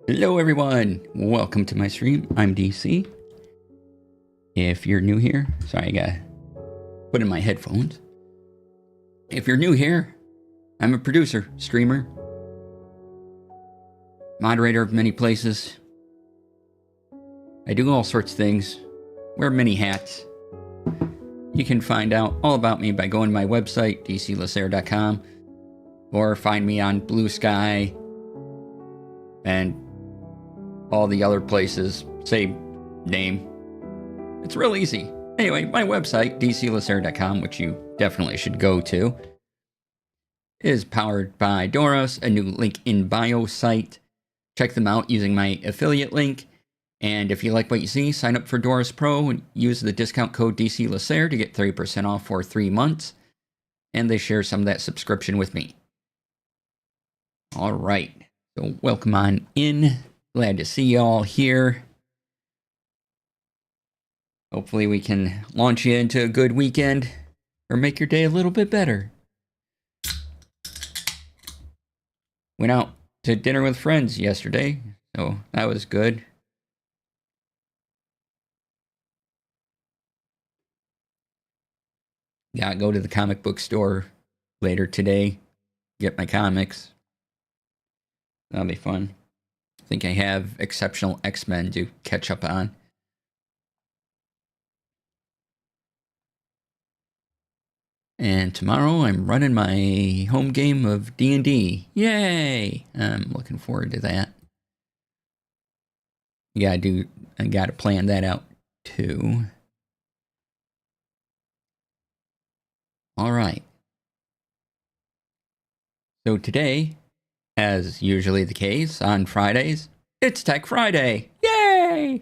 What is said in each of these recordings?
Hello everyone, welcome to my stream. I'm DC. If you're new here, sorry I gotta put in my headphones. If you're new here, I'm a producer, streamer, moderator of many places. I do all sorts of things, wear many hats. You can find out all about me by going to my website, dclasair.com, or find me on Blue Sky and all the other places, same name. It's real easy. Anyway, my website, dclasair.com, which you definitely should go to, is powered by Doros, a new link in bio site. Check them out using my affiliate link. And if you like what you see, sign up for Doros Pro and use the discount code DCLasair to get 30% off for 3 months. And they share some of that subscription with me. All right. So welcome on in. Glad to see you all here. Hopefully we can launch you into a good weekend or make your day a little bit better. Went out to dinner with friends yesterday, so that was good. Yeah, go to the comic book store later today, get my comics. That'll be fun. I think I have Exceptional X-Men to catch up on. And tomorrow I'm running my home game of D&D. Yay! I'm looking forward to that. I gotta plan that out too. All right. So today, as usually the case on Fridays, it's Tech Friday. Yay!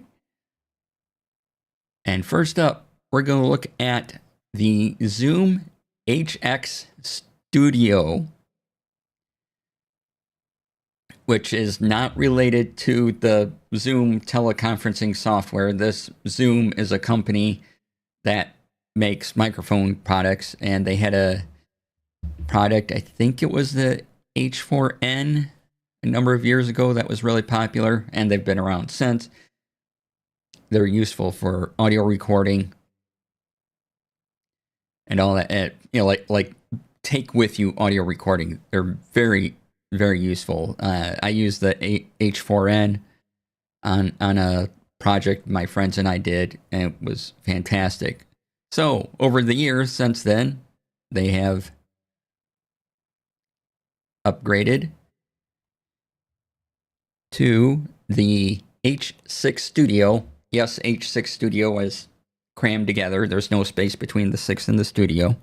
And first up, we're going to look at the Zoom H6studio, which is not related to the Zoom teleconferencing software. This Zoom is a company that makes microphone products, and they had a product, I think it was the H4n, a number of years ago, that was really popular, and they've been around since. They're useful for audio recording and all that. You know, like take with you audio recording. They're very, very useful. I used the H4n on a project my friends and I did, and it was fantastic. So over the years since then, they have upgraded to the H6studio. Yes, H6studio is crammed together. There's no space between the 6 and the studio.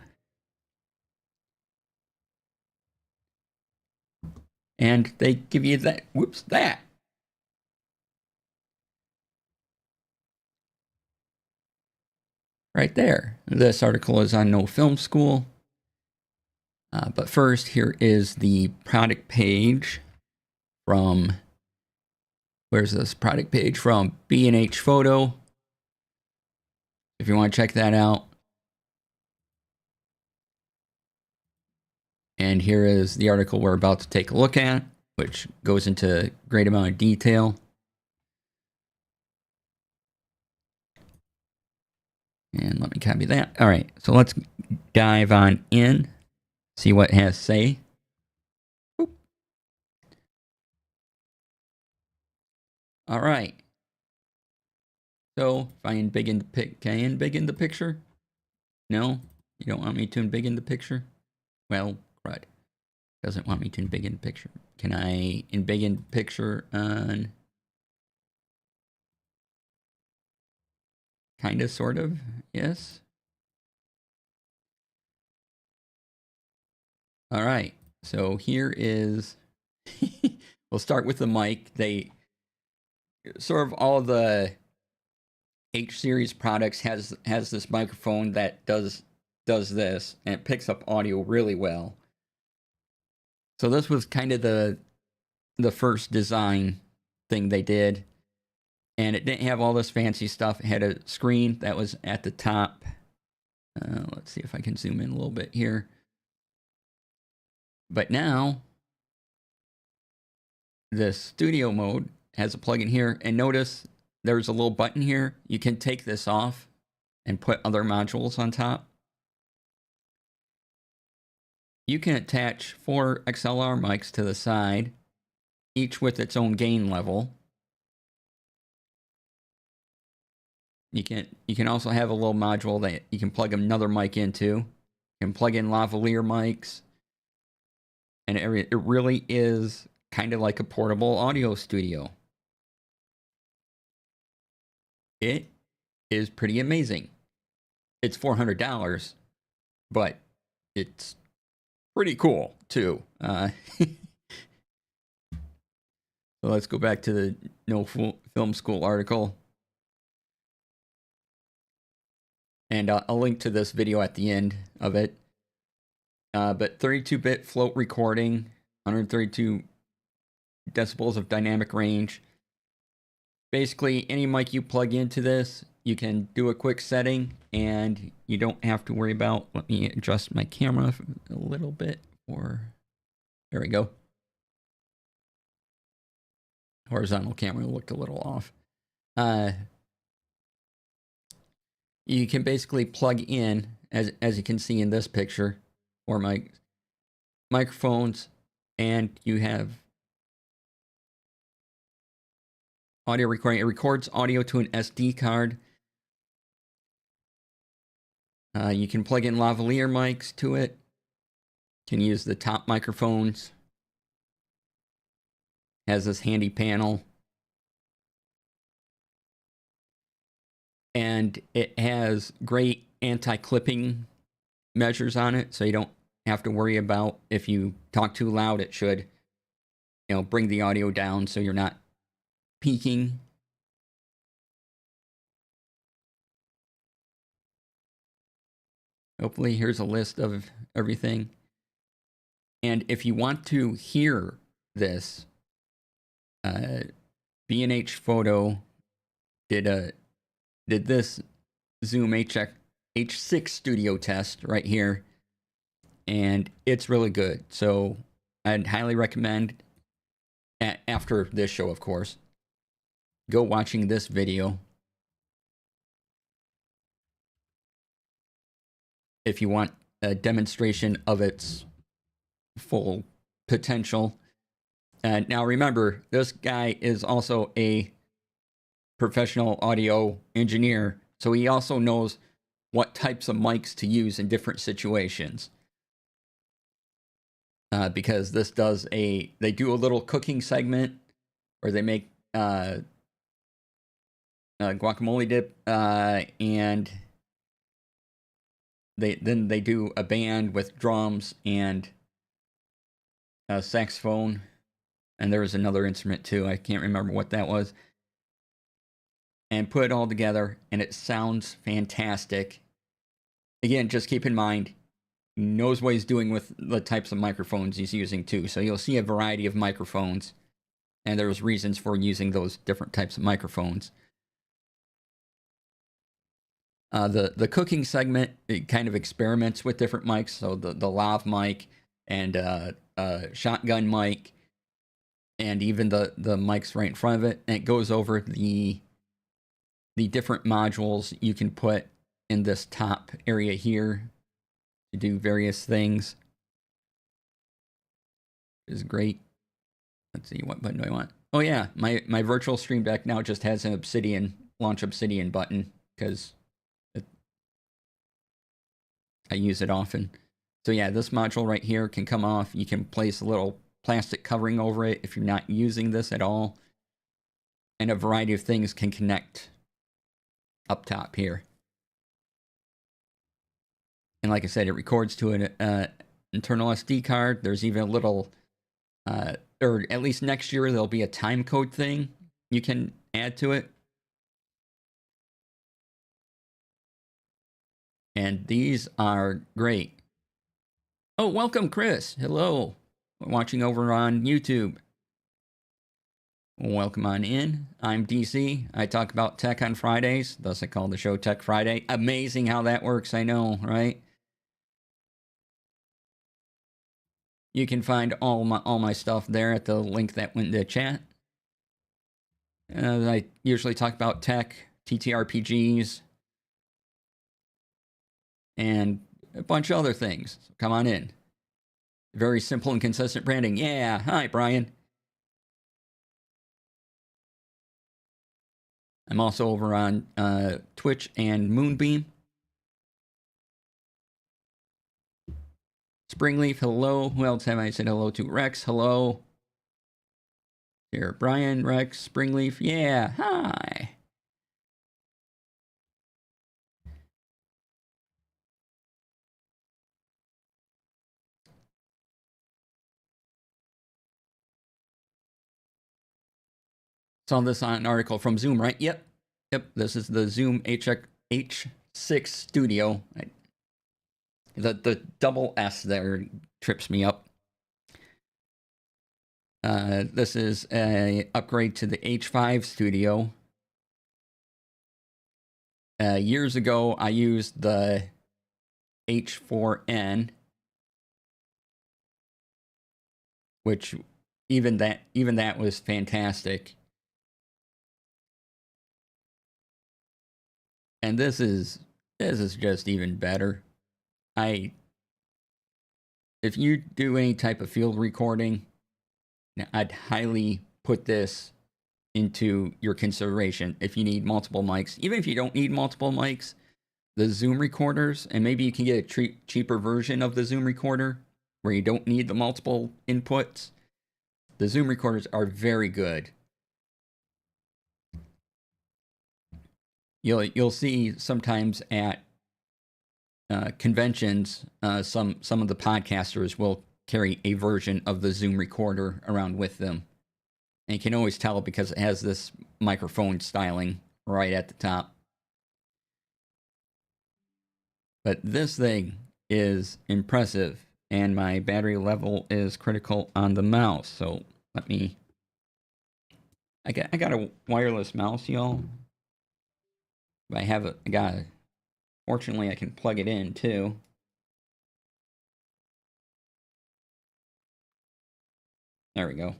And they give you that. Whoops, that. Right there. This article is on No Film School. But first, here is the product page from, where's this product page from? B&H Photo. If you want to check that out. And here is the article we're about to take a look at, which goes into a great amount of detail. And let me copy that. All right, so let's dive on in, see what it has to say. Boop. All right. So if I embiggen can I embiggen the picture? No? You don't want me to embiggen the picture? Well, crud. Doesn't want me to embiggen the picture. Can I embiggen the picture on... Kinda, sort of, yes. All right, so here is, we'll start with the mic. They sort of, all the H series products has this microphone that does this, and it picks up audio really well. So this was kind of the first design thing they did. And it didn't have all this fancy stuff. It had a screen that was at the top. Let's see if I can zoom in a little bit here. But now, the studio mode has a plug-in here, and notice there's a little button here. You can take this off and put other modules on top. You can attach 4 XLR mics to the side, each with its own gain level. You can also have a little module that you can plug another mic into. You can plug in lavalier mics. And it really is kind of like a portable audio studio. It is pretty amazing. It's $400, but it's pretty cool too. So let's go back to the No Film School article. And I'll link to this video at the end of it. But 32-bit float recording, 132 decibels of dynamic range. Basically, any mic you plug into this, you can do a quick setting, and you don't have to worry about... Let me adjust my camera a little bit. There we go. Horizontal camera looked a little off. You can basically plug in, as you can see in this picture, or microphones, and you have audio recording. It records audio to an SD card. You can plug in lavalier mics to it. You can use the top microphones. Has this handy panel. And it has great anti-clipping measures on it, so you don't have to worry about if you talk too loud. It should, bring the audio down so you're not peaking. Hopefully, here's a list of everything. And if you want to hear this, B&H Photo did this Zoom H6studio test right here, and it's really good. So I'd highly recommend, after this show, of course, go watching this video if you want a demonstration of its full potential. Now remember, this guy is also a professional audio engineer, so he also knows what types of mics to use in different situations. Because this does they do a little cooking segment where they make guacamole dip, and they do a band with drums and a saxophone, and there was another instrument too. I can't remember what that was. And put it all together, and it sounds fantastic. Again, just keep in mind, he knows what he's doing with the types of microphones he's using too. So you'll see a variety of microphones, and there's reasons for using those different types of microphones. The cooking segment, it kind of experiments with different mics. So the lav mic and shotgun mic, and even the mics right in front of it. And it goes over the different modules you can put in this top area here to do various things. Is great. Let's see, what button do I want? Oh yeah, my virtual stream deck now just has an launch Obsidian button, because I use it often. So yeah, this module right here can come off. You can place a little plastic covering over it if you're not using this at all. And a variety of things can connect up top here. And like I said, it records to an internal SD card. There's even a little, or at least next year, there'll be a time code thing you can add to it. And these are great. Oh, welcome, Chris. Hello. Watching over on YouTube. Welcome on in. I'm DC. I talk about tech on Fridays, thus I call the show Tech Friday. Amazing how that works, I know, right? You can find all my stuff there at the link that went in the chat. I usually talk about tech, TTRPGs, and a bunch of other things. So come on in. Very simple and consistent branding. Yeah. Hi, Brian. I'm also over on Twitch and Moonbeam. Springleaf, hello. Who else have I said hello to? Rex, hello. Here, Brian, Rex, Springleaf. Yeah, hi. Saw this on an article from Zoom, right? Yep. This is the Zoom H6studio. The double S there trips me up. This is a upgrade to the H5studio. Years ago, I used the H4n, which even that was fantastic. And this is just even better. If you do any type of field recording, I'd highly put this into your consideration. If you need multiple mics, even if you don't need multiple mics, the Zoom recorders, and maybe you can get a cheaper version of the Zoom recorder where you don't need the multiple inputs. The Zoom recorders are very good. You'll see sometimes at conventions, some of the podcasters will carry a version of the Zoom recorder around with them. And you can always tell because it has this microphone styling right at the top. But this thing is impressive, and my battery level is critical on the mouse. So let me... I got a wireless mouse, y'all. Fortunately, I can plug it in, too. There we go.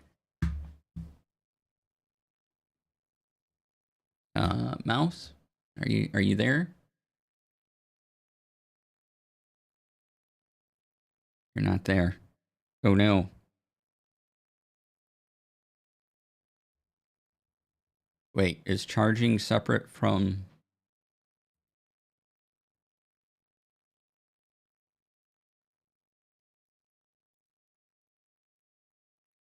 Mouse, are you there? You're not there. Oh no. Wait, is charging separate from...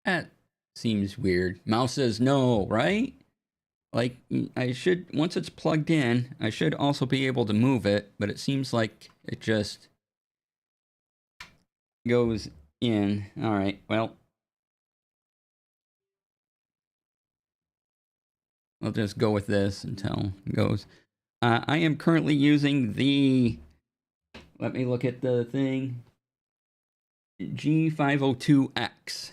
That seems weird. Mouse says no, right? Like, I should, once it's plugged in, I should also be able to move it, but it seems like it just goes in. All right, well, I'll just go with this until it goes. I am currently using the, let me look at the thing, G502X.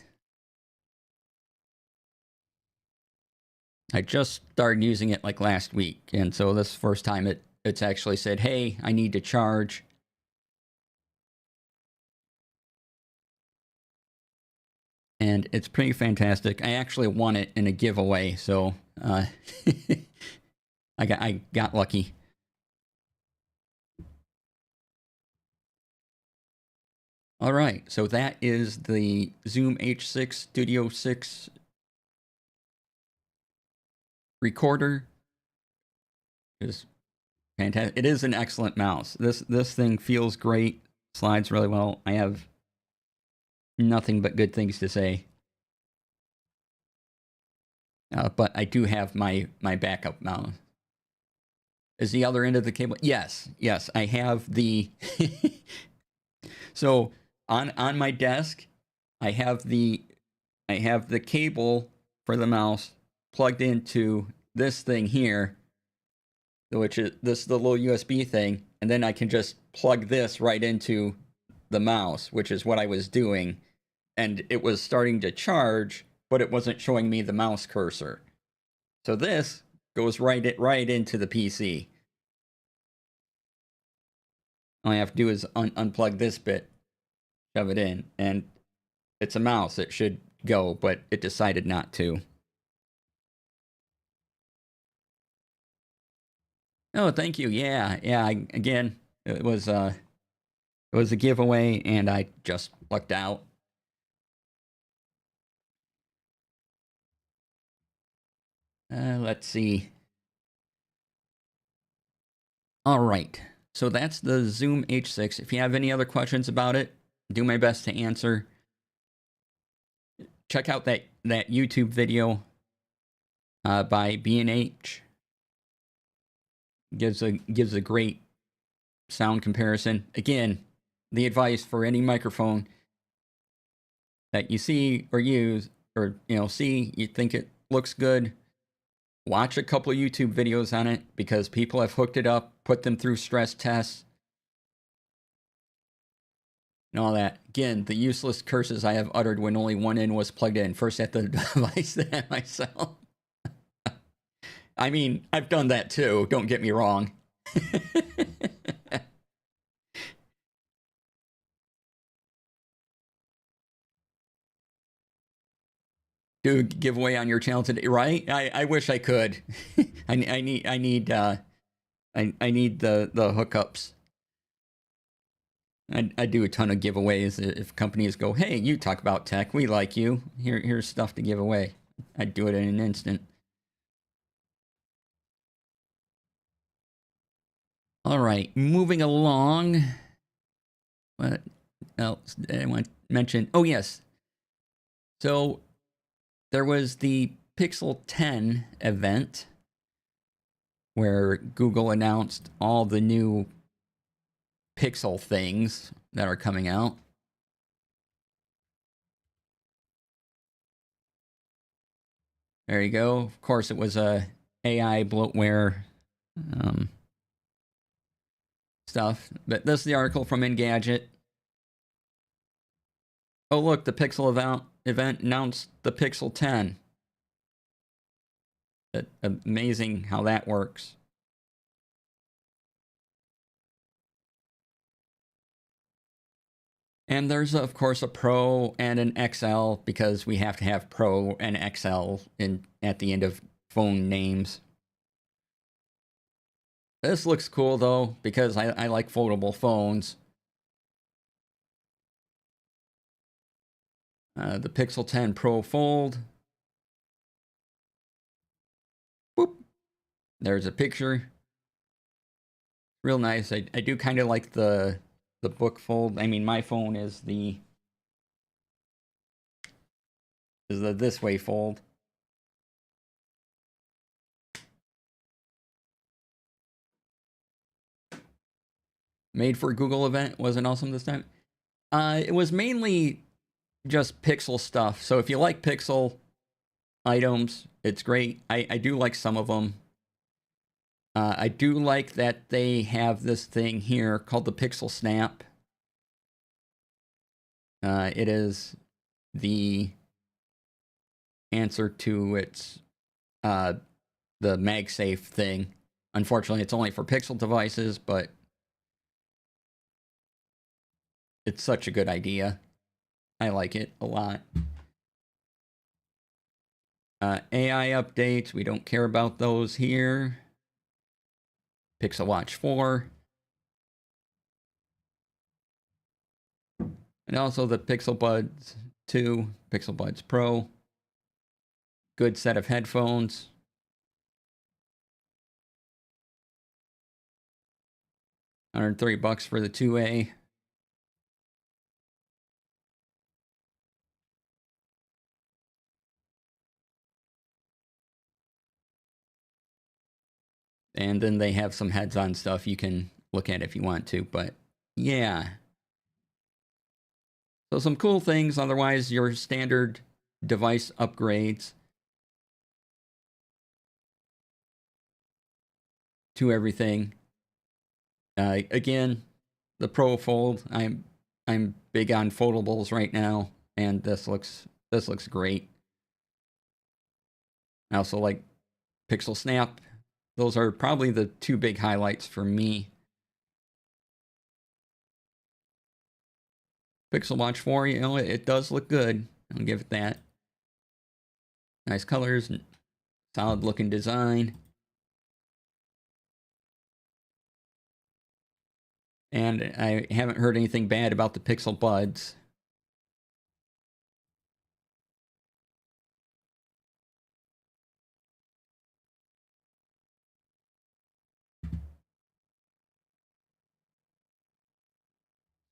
I just started using it like last week, and so this first time it's actually said, hey, I need to charge. And it's pretty fantastic. I actually won it in a giveaway, so I got lucky. All right, so that is the Zoom H6Studio 6 recorder. Is fantastic. It is an excellent mouse. This thing feels great, slides really well. I have nothing but good things to say. But I do have my backup mouse. Is the other end of the cable? Yes, I have the... So on my desk, I have the cable for the mouse plugged into this thing here, which is the little USB thing, and then I can just plug this right into the mouse, which is what I was doing, and it was starting to charge, but it wasn't showing me the mouse cursor. So this goes right into the PC. All I have to do is unplug this bit, shove it in, and it's a mouse. It should go, but it decided not to. Oh, thank you. Yeah, yeah. Again, it was a giveaway, and I just lucked out. Let's see. All right. So that's the Zoom H6. If you have any other questions about it, do my best to answer. Check out that YouTube video by B&H. Gives a great sound comparison. Again, the advice for any microphone that you see or use, or see, you think it looks good, watch a couple of YouTube videos on it, because people have hooked it up, put them through stress tests, and all that. Again, the useless curses I have uttered when only one end was plugged in. First at the device, then myself. I mean, I've done that too, don't get me wrong. Do a giveaway on your channel today, right? I wish I could. I need the hookups. I do a ton of giveaways. If companies go, hey, you talk about tech, we like you. Here's stuff to give away. I'd do it in an instant. All right, moving along. What else did I want to mention? Oh, yes. So there was the Pixel 10 event where Google announced all the new Pixel things that are coming out. There you go. Of course, it was a AI bloatware stuff. But this is the article from Engadget. Oh, look, the Pixel event announced the Pixel 10. Amazing how that works. And there's, of course, a Pro and an XL, because we have to have Pro and XL at the end of phone names. This looks cool, though, because I like foldable phones. The Pixel 10 Pro Fold. Boop. There's a picture. Real nice. I do kind of like the book fold. I mean, my phone is the this way fold. Made for Google event. Wasn't awesome this time. It was mainly just Pixel stuff. So if you like Pixel items, it's great. I do like some of them. I do like that they have this thing here called the Pixel Snap. It is the answer to its the MagSafe thing. Unfortunately, it's only for Pixel devices, but it's such a good idea. I like it a lot. AI updates, we don't care about those here. Pixel Watch 4. And also the Pixel Buds 2, Pixel Buds Pro. Good set of headphones. $130 for the 2A. And then they have some heads-on stuff you can look at if you want to, but yeah. So some cool things, otherwise your standard device upgrades to everything. Again, the Pro Fold, I'm big on foldables right now, and this looks great. I also like Pixel Snap. Those are probably the two big highlights for me. Pixel Watch 4, it does look good. I'll give it that. Nice colors, solid looking design. And I haven't heard anything bad about the Pixel Buds.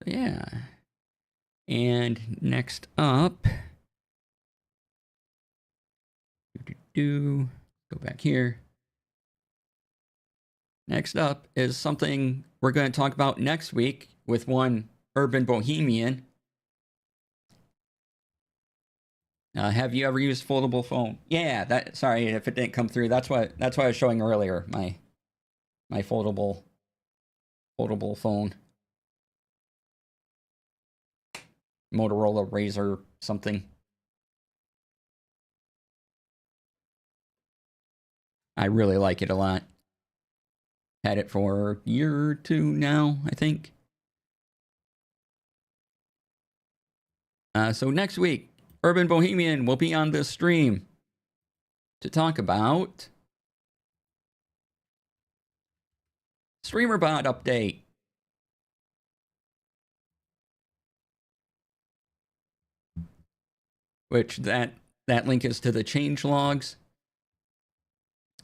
Yeah. And next up, go back here. Next up is something we're going to talk about next week with one Urban Bohemian. Have you ever used foldable phone? Yeah, sorry if it didn't come through. That's what I was showing earlier. My foldable phone. Motorola Razr something. I really like it a lot. Had it for a year or two now, I think. So next week, Urban Bohemian will be on this stream to talk about Streamerbot update. Which that link is to the change logs.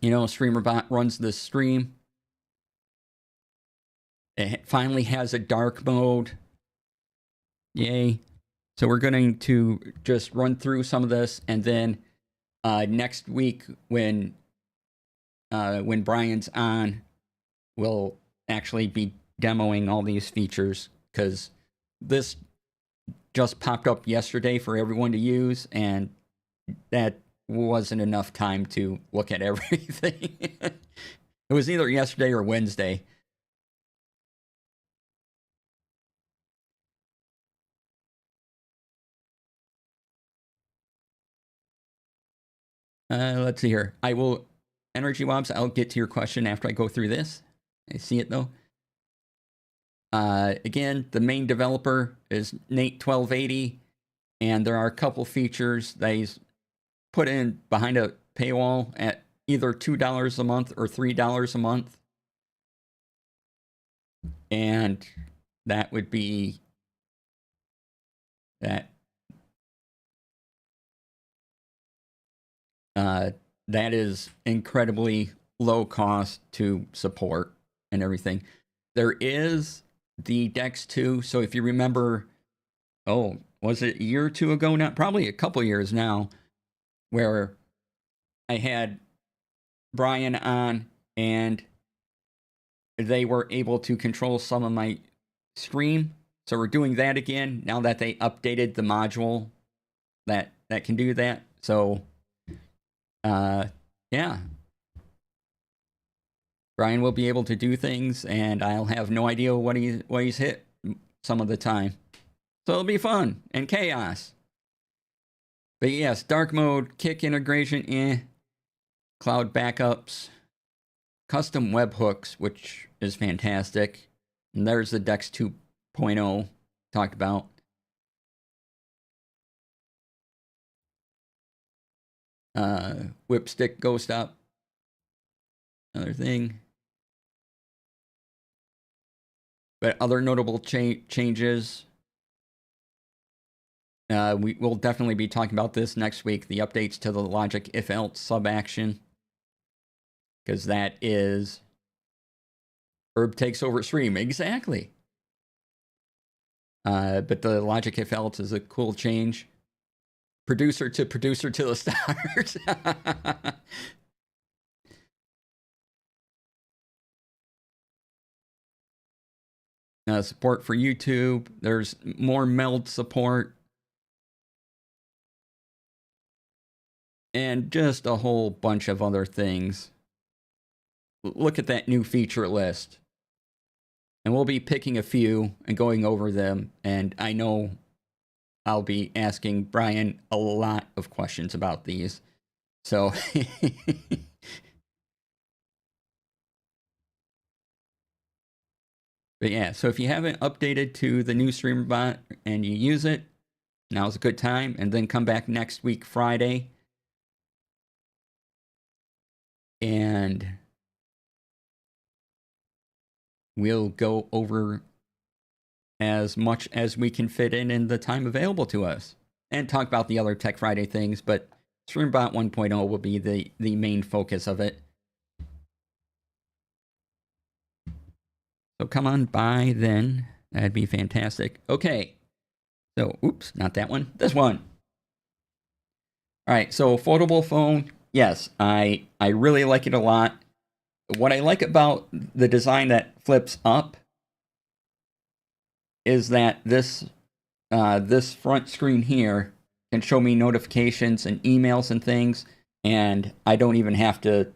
You know, Streamerbot runs this stream. It finally has a dark mode. Yay. So we're going to just run through some of this, and then next week when Brian's on, we'll actually be demoing all these features, because this just popped up yesterday for everyone to use, and that wasn't enough time to look at everything. It was either yesterday or Wednesday. Let's see here. I will, Energy Wobs, I'll get to your question after I go through this. I see it though. Again, the main developer is Nate1280, and there are a couple features that he's put in behind a paywall at either $2 a month or $3 a month. And that would be that. That is incredibly low cost to support and everything. There is the Dex 2. So if you remember, was it a year or two ago now? Probably a couple years now, where I had Brian on and they were able to control some of my stream. So we're doing that again now that they updated the module that can do that. So yeah, Brian will be able to do things, and I'll have no idea what he's hit some of the time. So it'll be fun and chaos. But yes, dark mode, kick integration, cloud backups, custom webhooks, which is fantastic. And there's the Dex 2.0 talked about. Whipstick ghost up. Another thing. But other notable changes. We will definitely be talking about this next week. The updates to the logic if else sub action. Because that is Herb takes over stream. Exactly. But the logic if else is a cool change. Producer to the stars. Support for YouTube. There's more meld support. And just a whole bunch of other things. Look at that new feature list. And we'll be picking a few and going over them. And I know I'll be asking Brian a lot of questions about these. So but yeah, so if you haven't updated to the new Streamerbot and you use it, now's a good time. And then come back next week, Friday. And we'll go over as much as we can fit in the time available to us, and talk about the other Tech Friday things, but Streamerbot 1.0 will be the main focus of it. So come on by then. That'd be fantastic. Okay. So, oops, not that one. This one. All right, so foldable phone. Yes, I really like it a lot. What I like about the design that flips up is that this front screen here can show me notifications and emails and things, and I don't even have to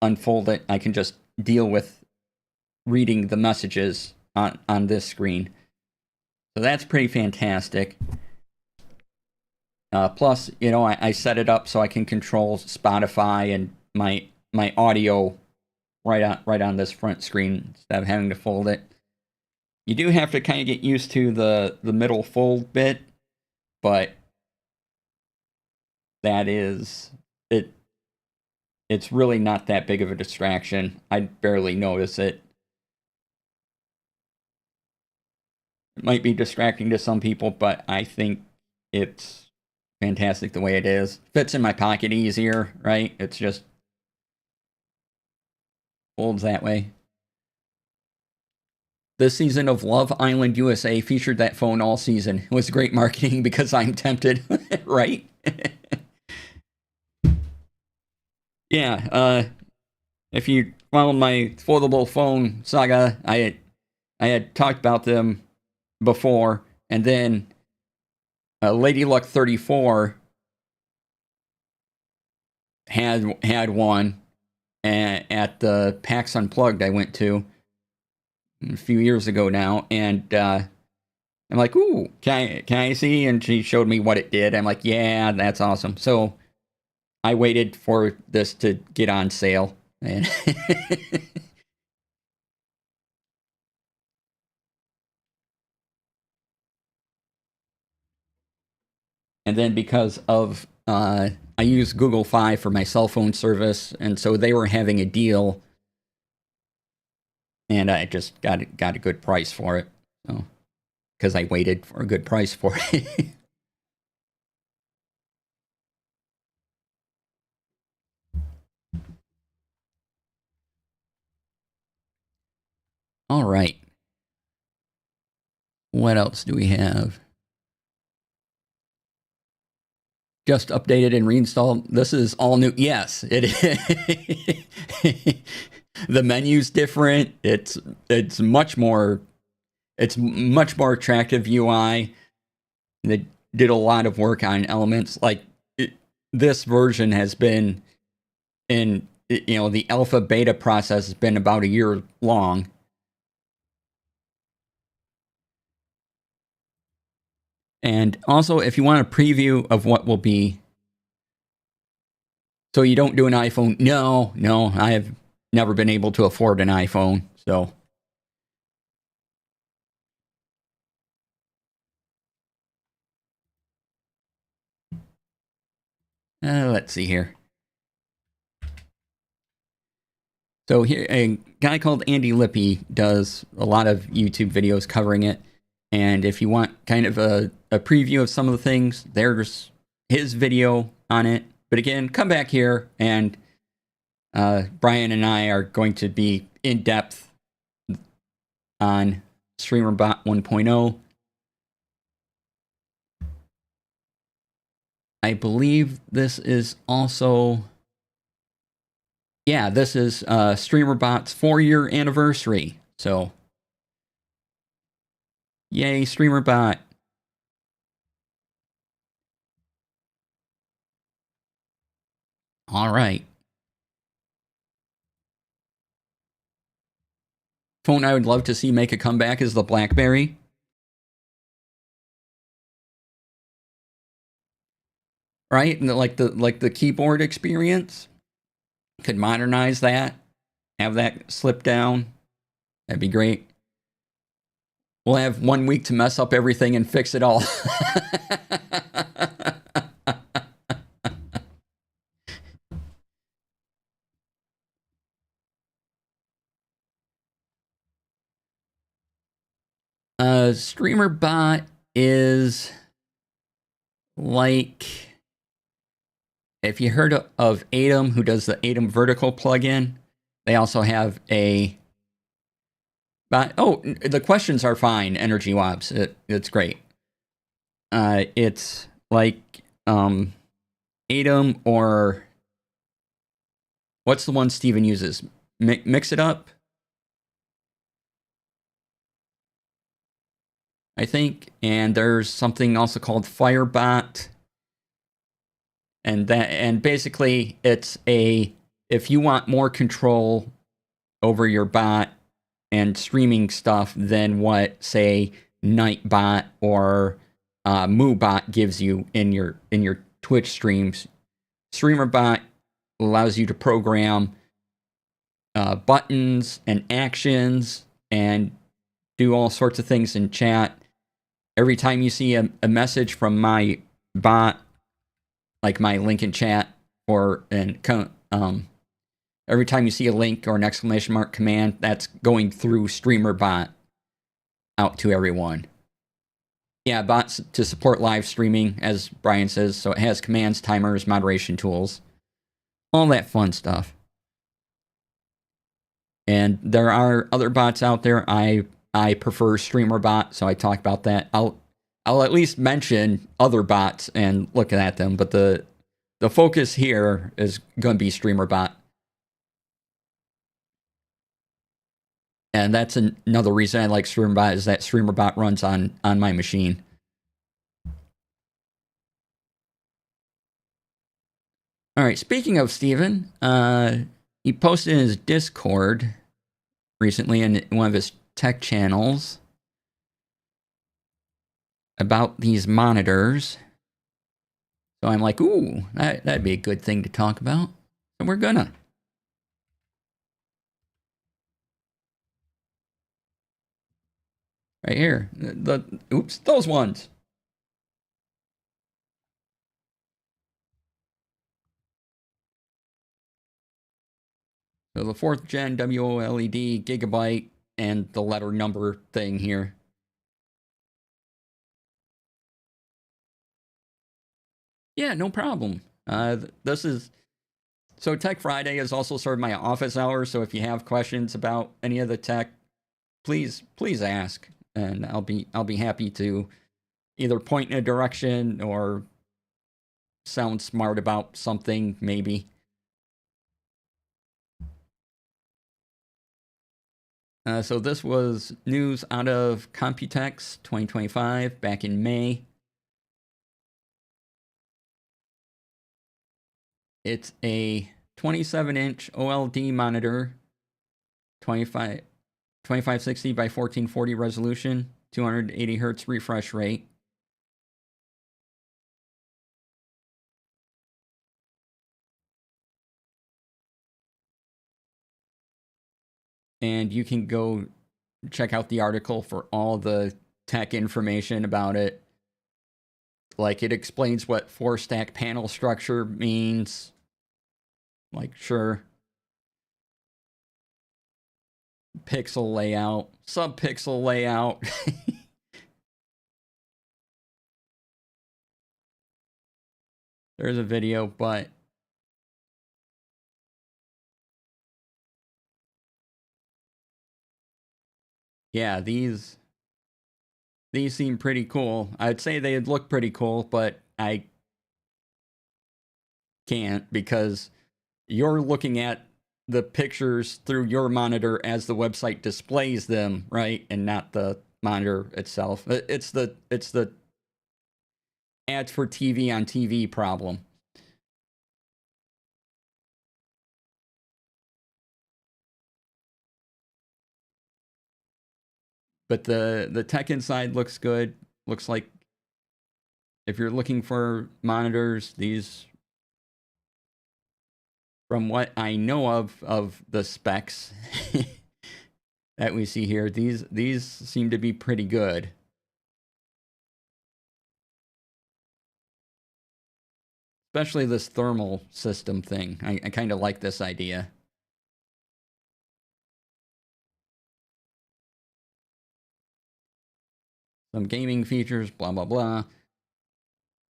unfold it. I can just deal with reading the messages on this screen. So that's pretty fantastic. Plus, you know, I set it up so I can control Spotify and my audio right on this front screen instead of having to fold it. You do have to kind of get used to the middle fold bit, but that is it. It's really not that big of a distraction. I barely notice it. It might be distracting to some people, but I think it's fantastic the way it is. Fits in my pocket easier, right? It's just folds that way. This season of Love Island USA featured that phone all season. It was great marketing because I'm tempted, right? Yeah, if you followed my foldable phone saga, I had talked about them before, and then Lady Luck 34 had one at the PAX Unplugged I went to a few years ago now, and I'm like, ooh, can I see? And she showed me what it did. I'm like, yeah, that's awesome. So I waited for this to get on sale, and and then because of I use Google Fi for my cell phone service, and so they were having a deal, and I just got a good price for it. So because I waited for a good price for it. All right. What else do we have? Just updated and reinstalled. This is all new. Yes, it is. The menu's different. It's much more attractive UI. They did a lot of work on elements. Like this version has been in, you know, the alpha beta process has been about a year long. And also, if you want a preview of what will be, so you don't do an iPhone. No, I have never been able to afford an iPhone. So let's see here. So here, a guy called Andy Lippy does a lot of YouTube videos covering it. And if you want kind of a preview of some of the things, there's his video on it. But again, come back here, and Brian and I are going to be in depth on Streamerbot 1.0. I believe this is also... Yeah, this is Streamerbot's 4-year anniversary. So, yay, Streamerbot. All right. Phone I would love to see make a comeback is the BlackBerry. Right? And like the keyboard experience. Could modernize that. Have that slip down. That'd be great. We'll have 1 week to mess up everything and fix it all. Streamerbot is like, if you heard of Atom, who does the Atom vertical plugin, they also have a bot. Oh, the questions are fine, Energy Wops. It's great. It's like Atom, or what's the one Steven uses? Mix It Up, I think. And there's something also called Firebot. And basically it's if you want more control over your bot and streaming stuff than what, say, Nightbot or MooBot gives you in your Twitch streams, Streamerbot allows you to program buttons and actions and do all sorts of things in chat. Every time you see a message from my bot, like my link in chat, every time you see a link or an exclamation mark command, that's going through Streamerbot out to everyone. Yeah, bots to support live streaming, as Brian says, so it has commands, timers, moderation tools, all that fun stuff. And there are other bots out there. I prefer Streamerbot, so I talk about that. I'll at least mention other bots and look at them, but the focus here is going to be Streamerbot. And that's another reason I like Streamerbot, is that Streamerbot runs on my machine. All right, speaking of Steven, he posted in his Discord recently in one of his tech channels about these monitors. So I'm like, ooh, that'd be a good thing to talk about. So we're gonna. Right here. Oops, those ones. So the 4th gen WOLED Gigabyte and the letter number thing here. Yeah, no problem. This is... So Tech Friday is also sort of my office hours, so if you have questions about any of the tech, please ask, and I'll be happy to either point in a direction or sound smart about something, maybe. So this was news out of Computex 2025 back in May. It's a 27-inch OLED monitor, 2560 by 1440 resolution, 280 hertz refresh rate. And you can go check out the article for all the tech information about it. Like, it explains what 4-stack panel structure means. Like, sure. Pixel layout, sub-pixel layout. There's a video, but yeah, these seem pretty cool. I'd say they'd look pretty cool, but I can't, because you're looking at the pictures through your monitor as the website displays them, right? And not the monitor itself. It's the ads for TV on TV problem. But the tech inside looks good. Looks like, if you're looking for monitors, these, from what I know of the specs that we see here, these seem to be pretty good. Especially this thermal system thing. I kind of like this idea. some gaming features, blah, blah, blah.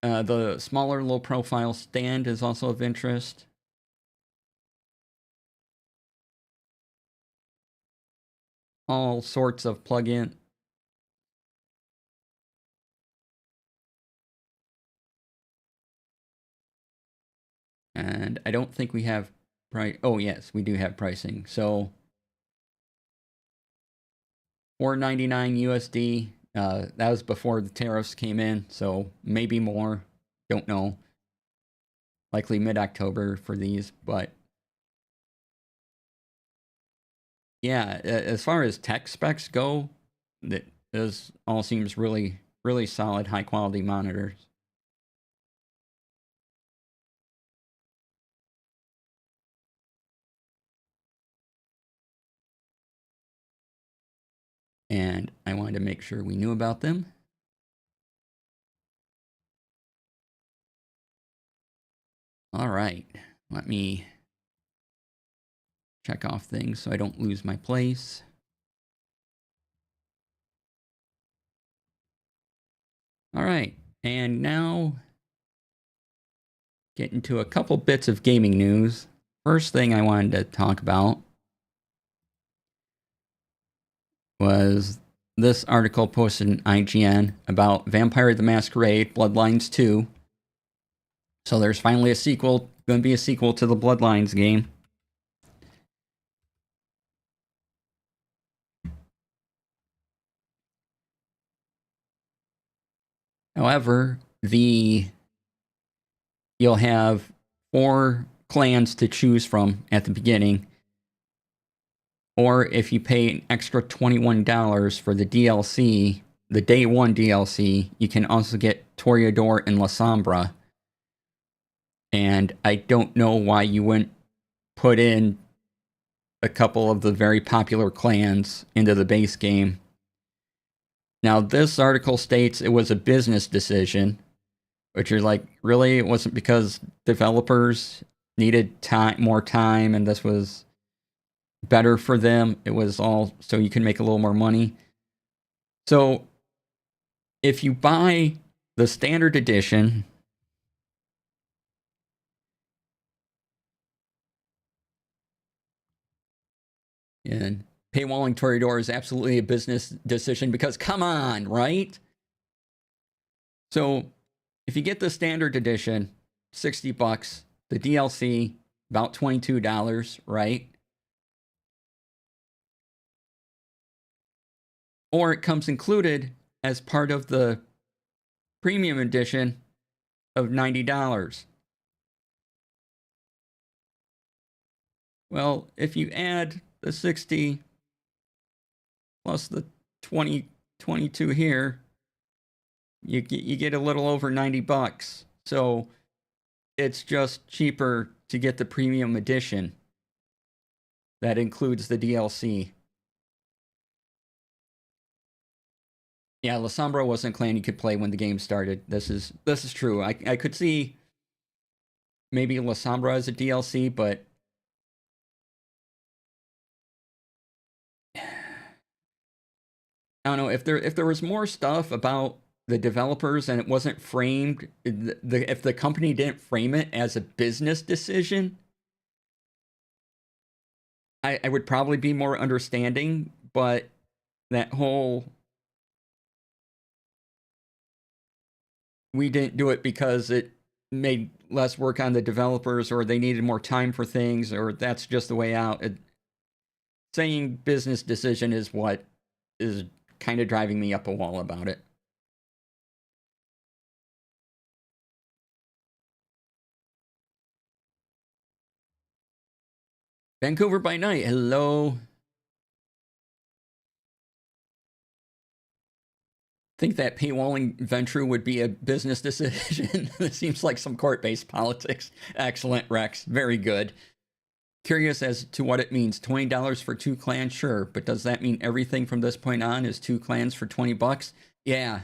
The smaller low-profile stand is also of interest. All sorts of plug-in. And I don't think we have price. Oh, yes, we do have pricing. So $4.99 USD. That was before the tariffs came in, so maybe more. Don't know. Likely mid-October for these, but yeah, as far as tech specs go, this all seems really, really solid, high-quality monitors. And I wanted to make sure we knew about them. All right, let me check off things so I don't lose my place. All right, and now get into a couple bits of gaming news. First thing I wanted to talk about was this article posted in IGN about Vampire the Masquerade Bloodlines 2. So there's finally a sequel, going to be a sequel to the Bloodlines game. However, you'll have 4 clans to choose from at the beginning. Or if you pay an extra $21 for the DLC, the day 1 DLC, you can also get Toreador and La Sombra. And I don't know why you wouldn't put in a couple of the very popular clans into the base game. Now, this article states it was a business decision, which you're like, really? It wasn't because developers needed more time and this was better for them. It was all so you can make a little more money. So if you buy the standard edition, and paywalling Toreador is absolutely a business decision because come on, right? So if you get the standard edition, $60, the DLC about $22, right? Or it comes included as part of the premium edition of $90. Well, if you add the 60 plus the 22 here, you get a little over $90. So it's just cheaper to get the premium edition that includes the DLC. Yeah, La Sombra wasn't a clan you could play when the game started. This is true. I could see maybe La Sombra as a DLC, but I don't know if there was more stuff about the developers and it wasn't framed. If the company didn't frame it as a business decision, I would probably be more understanding. But that whole we didn't do it because it made less work on the developers or they needed more time for things or that's just the way out. Saying business decision is what is kind of driving me up a wall about it. Vancouver by night, hello. Think that paywalling venture would be a business decision. It seems like some court-based politics. Excellent, Rex. Very good. Curious as to what it means. $20 for 2 clans, sure, but does that mean everything from this point on is 2 clans for $20? Yeah.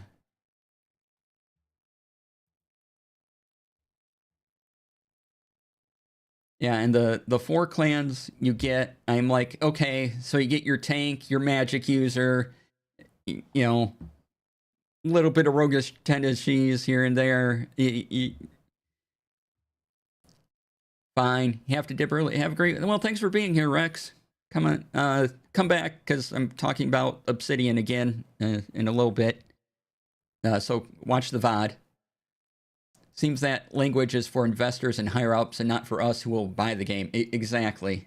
Yeah, and the 4 clans you get, I'm like, okay, so you get your tank, your magic user, you know, little bit of roguish tendencies here and there. Fine. You have to dip early. Have a great. Well, thanks for being here, Rex. Come on, come back because I'm talking about Obsidian again in a little bit. So watch the VOD. Seems that language is for investors and higher ups and not for us who will buy the game. Exactly.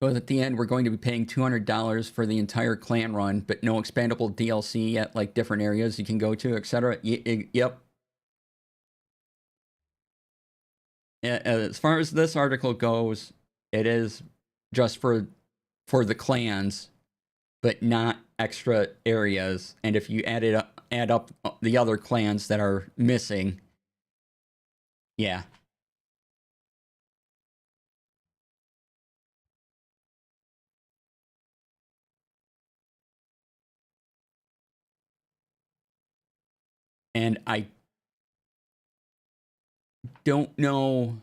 So at the end, we're going to be paying $200 for the entire clan run, but no expandable DLC at like different areas you can go to, etc. Yep. As far as this article goes, it is just for the clans, but not extra areas. And if you add up the other clans that are missing, yeah. And I don't know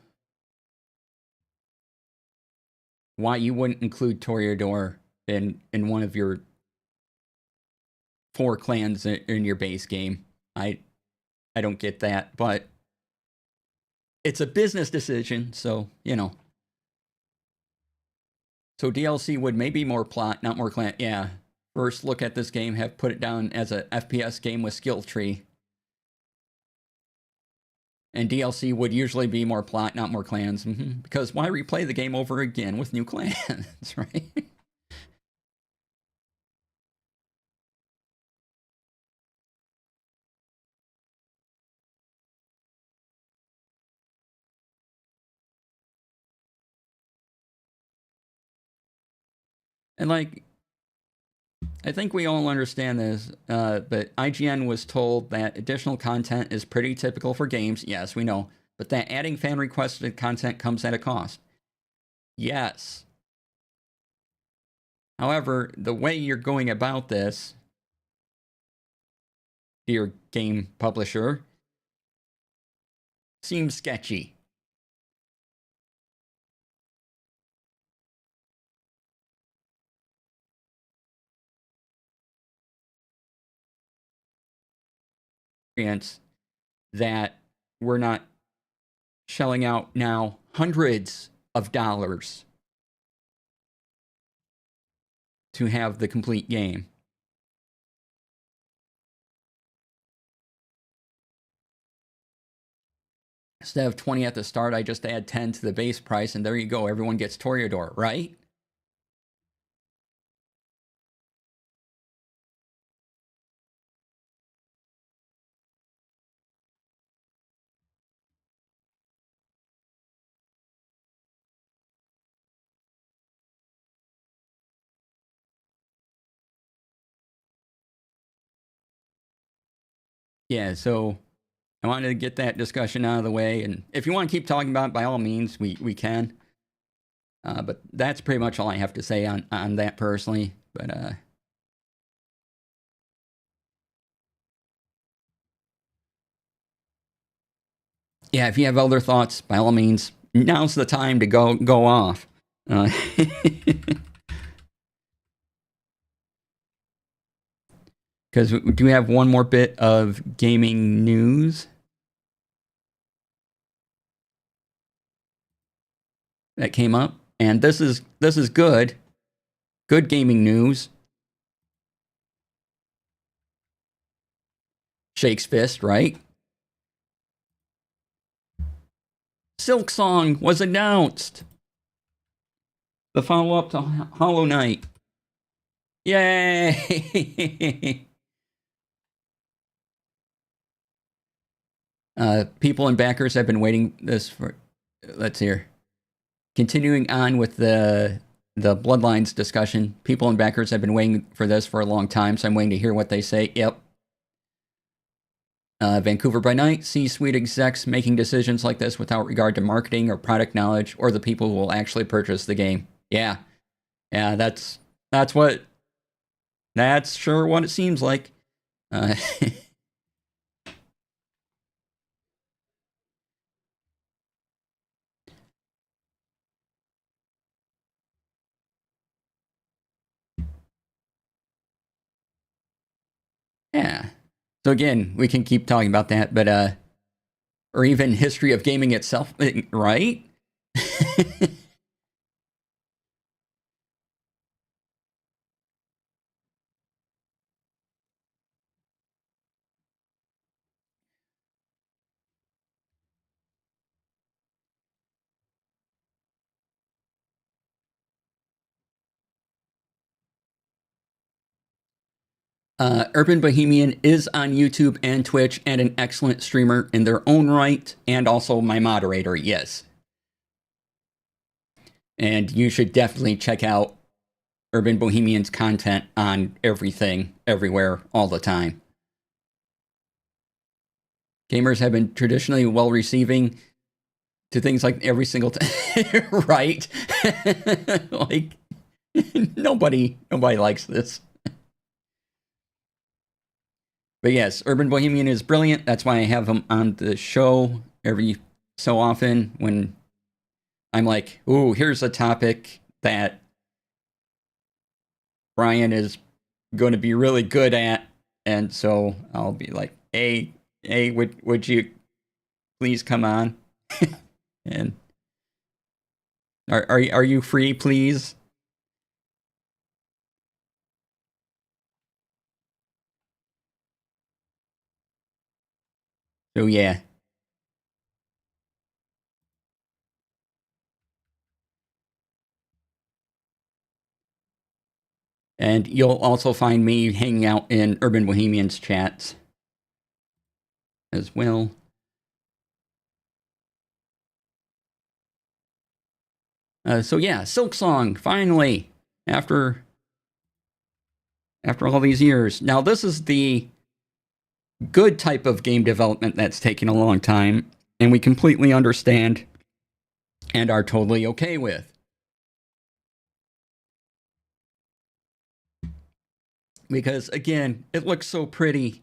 why you wouldn't include Toreador in one of your 4 clans in your base game. I don't get that, but it's a business decision, so, you know. So DLC would maybe more plot, not more clan. Yeah. First look at this game, have put it down as a FPS game with skill tree. And DLC would usually be more plot, not more clans. Because why replay the game over again with new clans, right? And like, I think we all understand this, but IGN was told that additional content is pretty typical for games. Yes, we know. But that adding fan-requested content comes at a cost. Yes. However, the way you're going about this, dear game publisher, seems sketchy. That we're not shelling out now hundreds of dollars to have the complete game. Instead of 20 at the start, I just add 10 to the base price, and there you go. Everyone gets Toreador, right? Yeah, so I wanted to get that discussion out of the way. And if you want to keep talking about it, by all means, we can. But that's pretty much all I have to say on that personally. But yeah, if you have other thoughts, by all means, now's the time to go off. Because do we have one more bit of gaming news that came up? And this is good. Good gaming news. Shakes fist, right? Silk Song was announced. The follow-up to Hollow Knight. Yay! People and backers have been waiting this for. Let's hear. Continuing on with the Bloodlines discussion, people and backers have been waiting for this for a long time, so I'm waiting to hear what they say. Yep. Vancouver by Night, C-suite execs making decisions like this without regard to marketing or product knowledge or the people who will actually purchase the game. Yeah. Yeah, that's sure what it seems like. Yeah. So again, we can keep talking about that, but or even history of gaming itself, right? Urban Bohemian is on YouTube and Twitch and an excellent streamer in their own right, and also my moderator, yes. And you should definitely check out Urban Bohemian's content on everything, everywhere, all the time. Gamers have been traditionally well receiving to things like every single time, right? Like nobody likes this. But yes, Urban Bohemian is brilliant. That's why I have him on the show every so often when I'm like, ooh, here's a topic that Brian is going to be really good at. And so I'll be like, hey, would you please come on? And are you free, please? So yeah. And you'll also find me hanging out in Urban Bohemian's chats as well. So yeah, Silksong, finally, after all these years. Now this is the good type of game development that's taken a long time, and we completely understand and are totally okay with. Because again, it looks so pretty.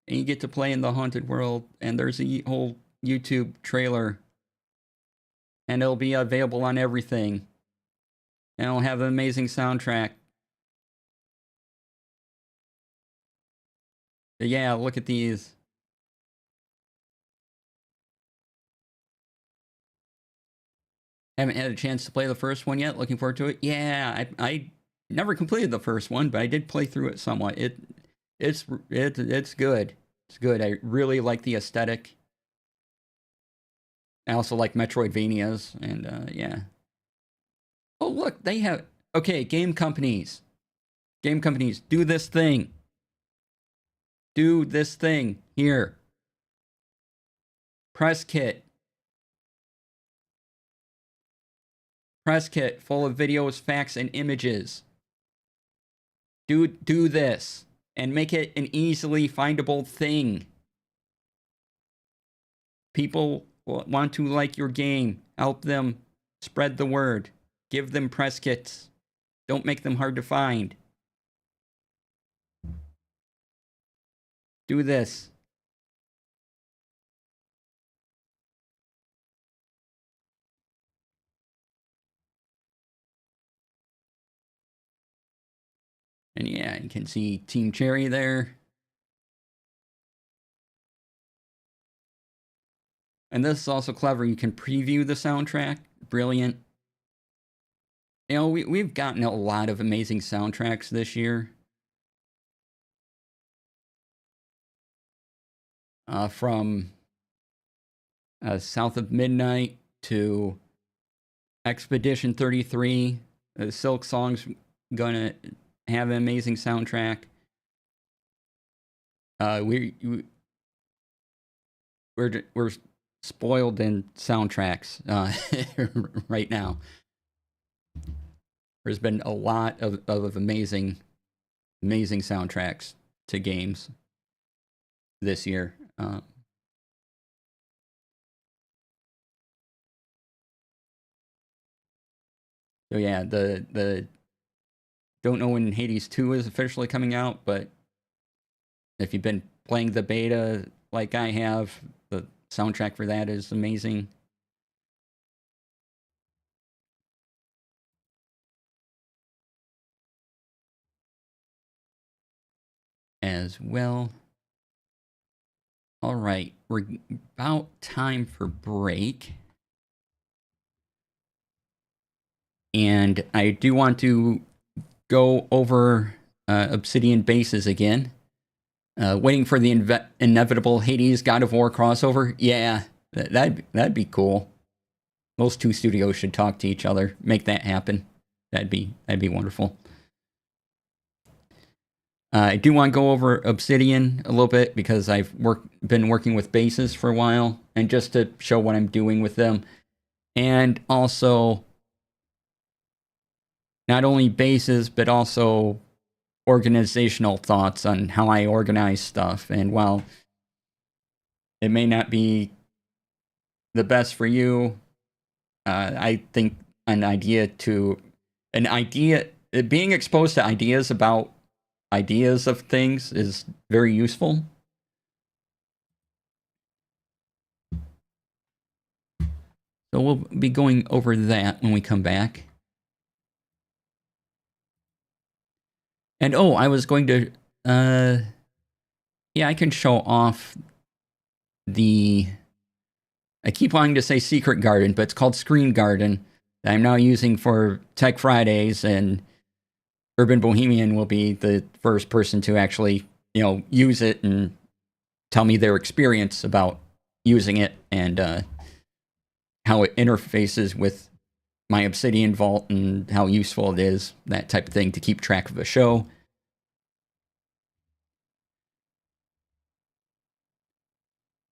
And you get to play in the haunted world, and there's a whole YouTube trailer, and it'll be available on everything. And it'll have an amazing soundtrack. But yeah, look at these. Haven't had a chance to play the first one yet. Looking forward to it. Yeah, I never completed the first one, but I did play through it somewhat. It's good. It's good. I really like the aesthetic. I also like Metroidvanias, and yeah. Oh look, they have okay. Game companies, do this thing. Do this thing here. Press kit. Press kit full of videos, facts, and images. Do this and make it an easily findable thing. People want to like your game. Help them spread the word. Give them press kits. Don't make them hard to find. Do this. And yeah, you can see Team Cherry there. And this is also clever. You can preview the soundtrack. Brilliant. You know, we've gotten a lot of amazing soundtracks this year. From South of Midnight to Expedition 33. Silksong's gonna have an amazing soundtrack. We're spoiled in soundtracks right now. There's been a lot of amazing soundtracks to games this year. So yeah, the don't know when Hades 2 is officially coming out, but if you've been playing the beta like I have, the soundtrack for that is amazing. as well. All right, we're about time for break. And I do want to go over Obsidian bases again. Waiting for the inevitable Hades God of War crossover. Yeah, that'd be cool. Those two studios should talk to each other, make that happen. That'd be wonderful. I do want to go over Obsidian a little bit because I've been working with bases for a while, and just to show what I'm doing with them, and also not only bases but also organizational thoughts on how I organize stuff. And while it may not be the best for you, I think being exposed to ideas about ideas of things is very useful. So we'll be going over that when we come back. And I was going to, yeah, I can show off I keep wanting to say Secret Garden, but it's called Screen Garden, that I'm now using for Tech Fridays, and Urban Bohemian will be the first person to actually, use it and tell me their experience about using it and how it interfaces with my Obsidian Vault and how useful it is, that type of thing, to keep track of a show.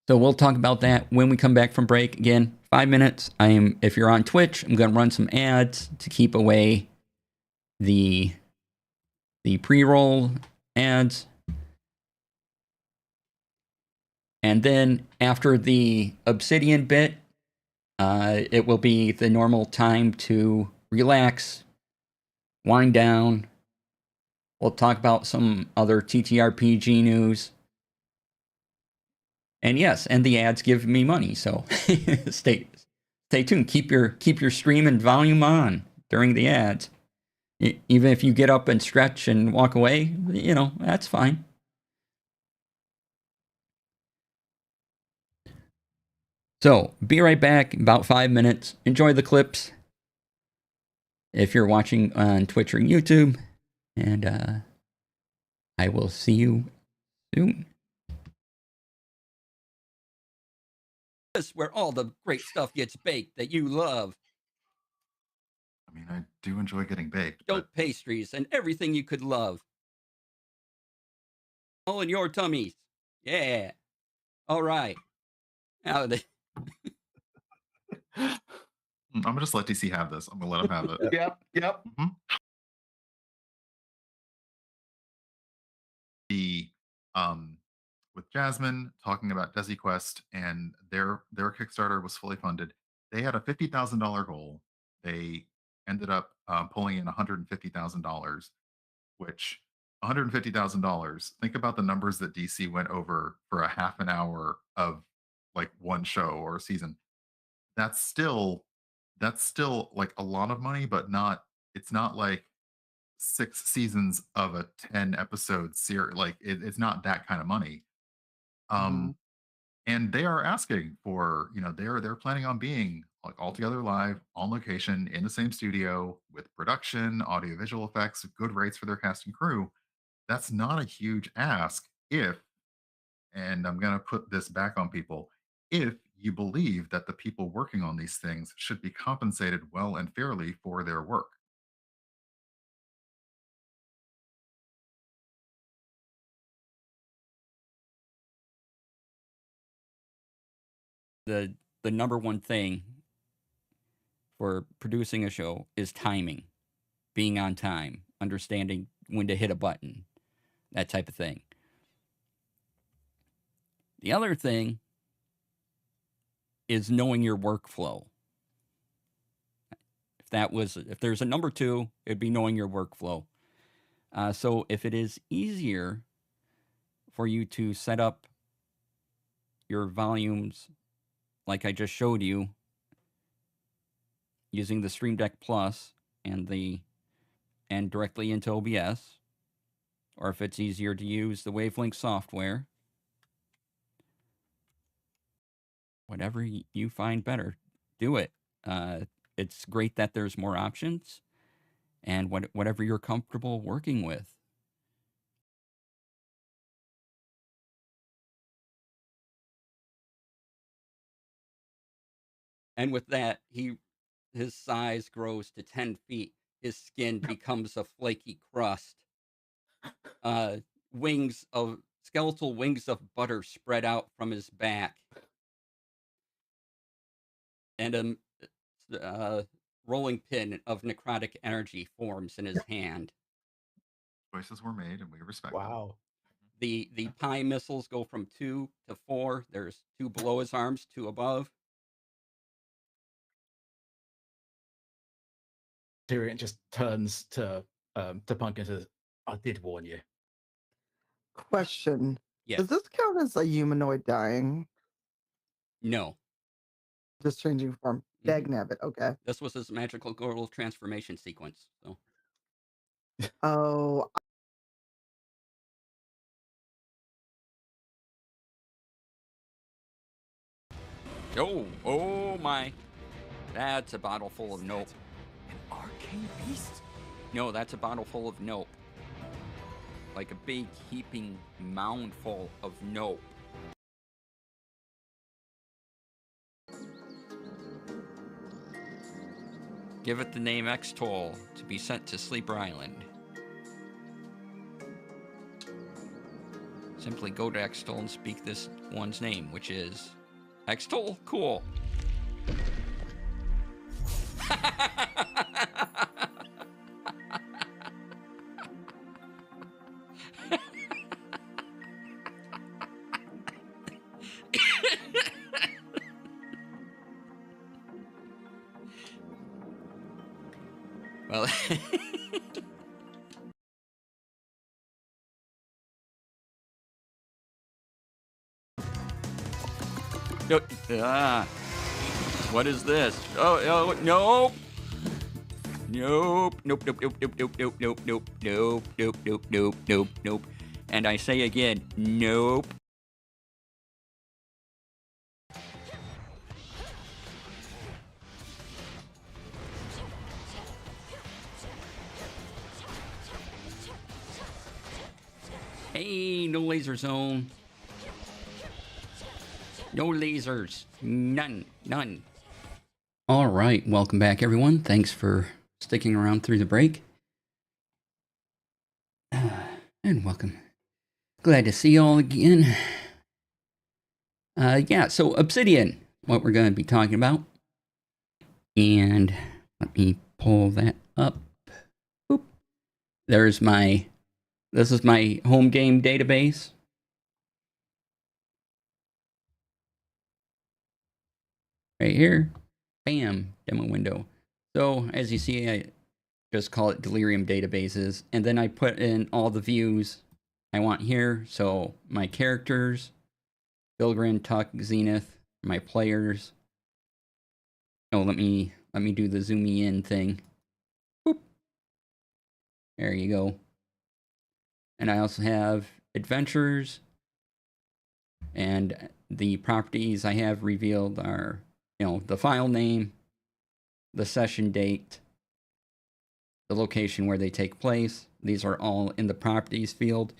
So we'll talk about that when we come back from break. Again, 5 minutes. If you're on Twitch, I'm going to run some ads to keep away the pre-roll ads. And then after the Obsidian bit, it will be the normal time to relax, wind down. We'll talk about some other TTRPG news. And yes, and the ads give me money, so stay tuned. Keep your stream and volume on during the ads. Even if you get up and stretch and walk away, that's fine. So, be right back in about 5 minutes. Enjoy the clips if you're watching on Twitch or YouTube. And I will see you soon. This is where all the great stuff gets baked that you love. I mean, I do enjoy getting baked. Dope pastries and everything you could love. All in your tummies. Yeah. All right. Now I'm gonna just let DC have this. I'm gonna let him have it. Yep. Mm-hmm. With Jasmine talking about Desi Quest, and their Kickstarter was fully funded. They had a $50,000 goal. They ended up pulling in $150,000, which $150,000. Think about the numbers that DC went over for a half an hour of like one show or a season. That's still like a lot of money, but it's not like 6 seasons of a 10 episode series. Like it's not that kind of money. And they are asking for, they're planning on being like all together live on location in the same studio with production, audio visual effects, good rates for their cast and crew. That's not a huge ask and I'm going to put this back on people, if you believe that the people working on these things should be compensated well and fairly for their work. the number one thing for producing a show is timing, being on time, understanding when to hit a button, that type of thing. The other thing is knowing your workflow. If there's a number 2, it'd be knowing your workflow. So if it is easier for you to set up your volumes like I just showed you using the Stream Deck Plus and directly into OBS, Or if it's easier to use the Wavelength software, whatever you find better, do it. It's great that there's more options, and whatever you're comfortable working with. And with that, his size grows to 10 feet. His skin becomes a flaky crust. Skeletal wings of butter spread out from his back. And a rolling pin of necrotic energy forms in his hand. Choices were made, and we respect them. Wow. The pie missiles go from 2 to 4. There's 2 below his arms, 2 above. Tyrion just turns to Punk and says, "I did warn you." Question. Yes. Does this count as a humanoid dying? No. Just changing form. Dagnabbit, okay. This was his magical girl transformation sequence. So. Oh. Oh my. That's a bottle full of nope. An arcane beast? No, that's a bottle full of nope. Like a big heaping mound full of nope. Give it the name X-Toll to be sent to Sleeper Island. Simply go to X-Toll and speak this one's name, which is X-Toll? Cool. Well, what is this? Oh, nope. Nope. Nope. Nope. Nope. Nope. Nope. Nope. Nope. Nope. Nope. Nope. Nope. Nope. Nope. Nope. And I say again, nope. Hey, no laser zone. No lasers. None. None. All right. Welcome back, everyone. Thanks for sticking around through the break. And welcome. Glad to see you all again. Yeah, so Obsidian, what we're going to be talking about. And let me pull that up. Oop. This is my home game database. Right here. Bam, demo window. So as you see, I just call it Delirium Databases. And then I put in all the views I want here. So my characters, Bilgrin, Tuck, Zenith, my players. Oh, let me do the zoomy in thing. Boop. There you go. And I also have adventures, and the properties I have revealed are, the file name, the session date, the location where they take place. These are all in the properties field.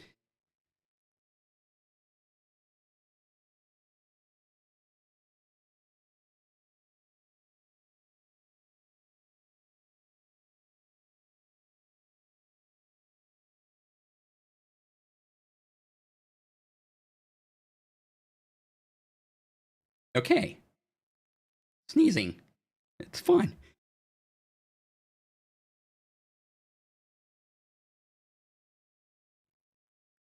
Okay. Sneezing. It's fun.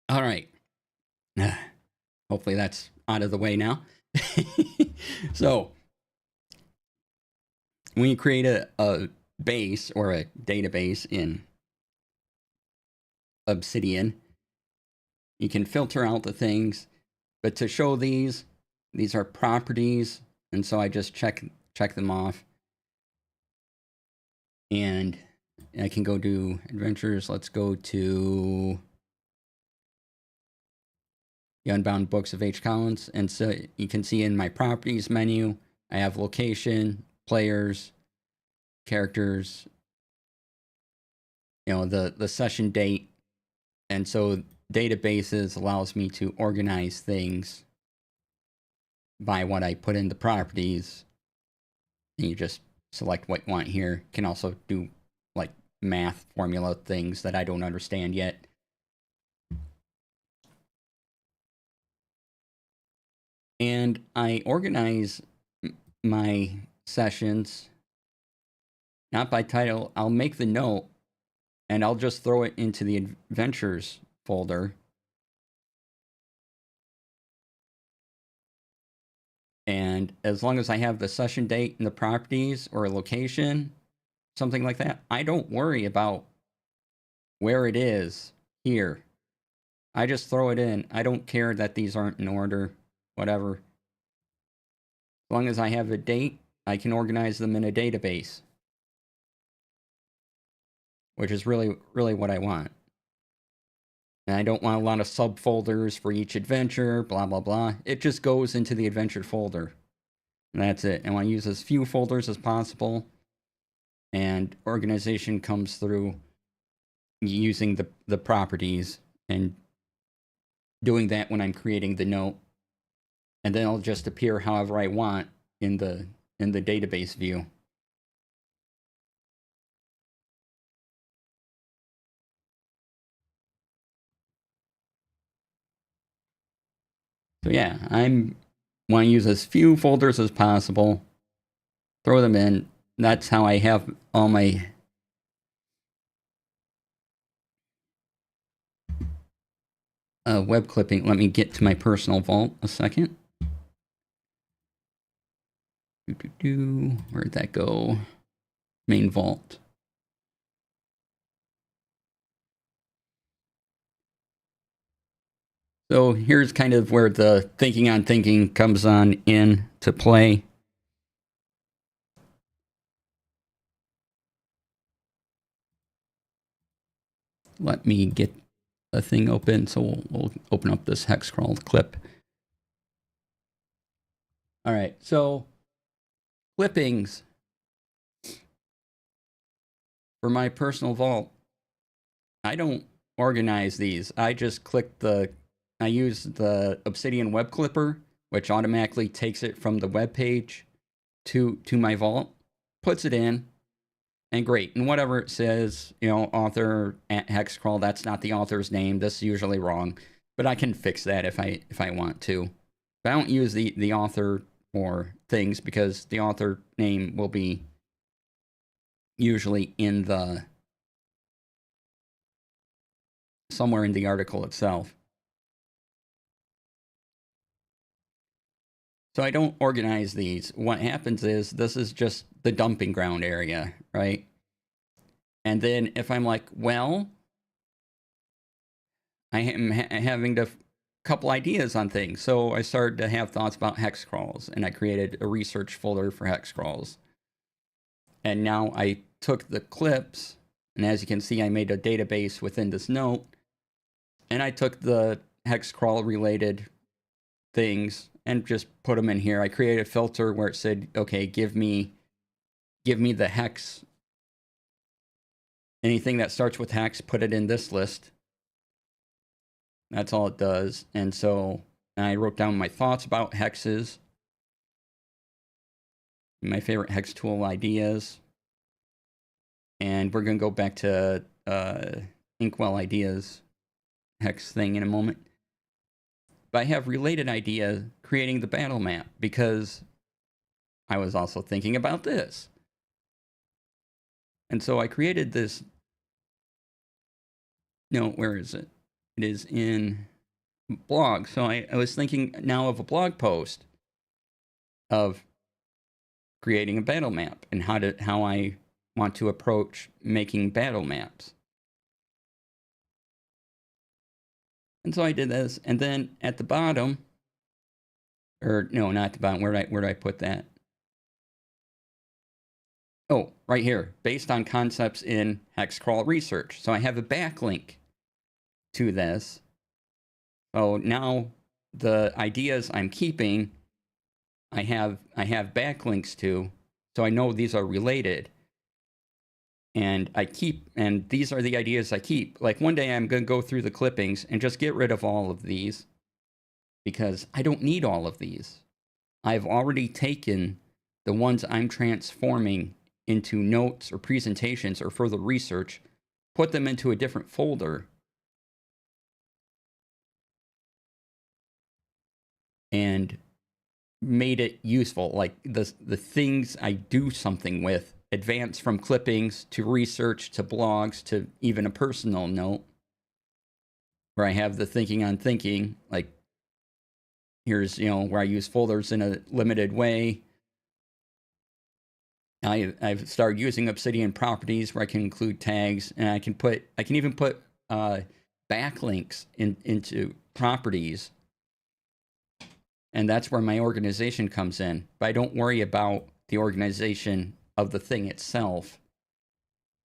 All right. Hopefully that's out of the way now. So, when you create a base or a database in Obsidian, you can filter out the things, but to show these are properties, and so I just check them off. And I can go do adventures. Let's go to the Unbound Books of H. Collins. And so you can see in my properties menu, I have location, players, characters, you know, the session date. And so databases allows me to organize things by what I put in the properties. And you just select what you want here. Can also do like math formula things that I don't understand yet. And I organize my sessions not by title. I'll make the note and I'll just throw it into the adventures folder. And as long as I have the session date and the properties or a location, something like that, I don't worry about where it is here. I just throw it in. I don't care that these aren't in order, whatever. As long as I have a date, I can organize them in a database, which is really what I want. And I don't want a lot of subfolders for each adventure, blah, blah, blah. It just goes into the adventure folder. And that's it. I want to use as few folders as possible. And organization comes through using the properties and doing that when I'm creating the note. And then it'll just appear however I want in the database view. So yeah, I'm want to use as few folders as possible. Throw them in. That's how I have all my web clipping. Let me get to my personal vault a second. Where'd that go? Main vault. So here's kind of where the thinking on thinking comes on in to play. Let me get the thing open. So we'll open up this hex crawled clip. All right, so clippings for my personal vault. I don't organize these. I just click I use the Obsidian web clipper, which automatically takes it from the web page to my vault, puts it in, and great. And whatever it says, you know, author at hexcrawl, that's not the author's name. This is usually wrong, but I can fix that if I want to. But I don't use the author or things because the author name will be usually in somewhere in the article itself. So I don't organize these. What happens is this is just the dumping ground area, right? And then if I'm like, well, I am having a couple ideas on things. So I started to have thoughts about hex crawls, and I created a research folder for hex crawls. And now I took the clips, and as you can see, I made a database within this note, and I took the hex crawl related things and just put them in here. I created a filter where it said, okay, give me the hex. Anything that starts with hex, put it in this list. That's all it does. And so I wrote down my thoughts about hexes, my favorite hex tool ideas. And we're going to go back to Inkwell ideas hex thing in a moment. But I have related idea creating the battle map because I was also thinking about this. And so I created this. No, where is it? It is in blog. So I was thinking now of a blog post of creating a battle map and how I want to approach making battle maps. And so I did this, and then at the bottom, or no, not at the bottom. Where did I put that? Oh, right here, based on concepts in hexcrawl research. So I have a backlink to this. So now the ideas I'm keeping, I have backlinks to, so I know these are related. And these are the ideas I keep. Like one day I'm going to go through the clippings and just get rid of all of these because I don't need all of these. I've already taken the ones I'm transforming into notes or presentations or further research, put them into a different folder, and made it useful. Like the things I do something with advance from clippings to research to blogs to even a personal note where I have the thinking on thinking. Like here's, where I use folders in a limited way. I've started using Obsidian properties where I can include tags, and I can even put backlinks into properties, and that's where my organization comes in. But I don't worry about the organization of the thing itself.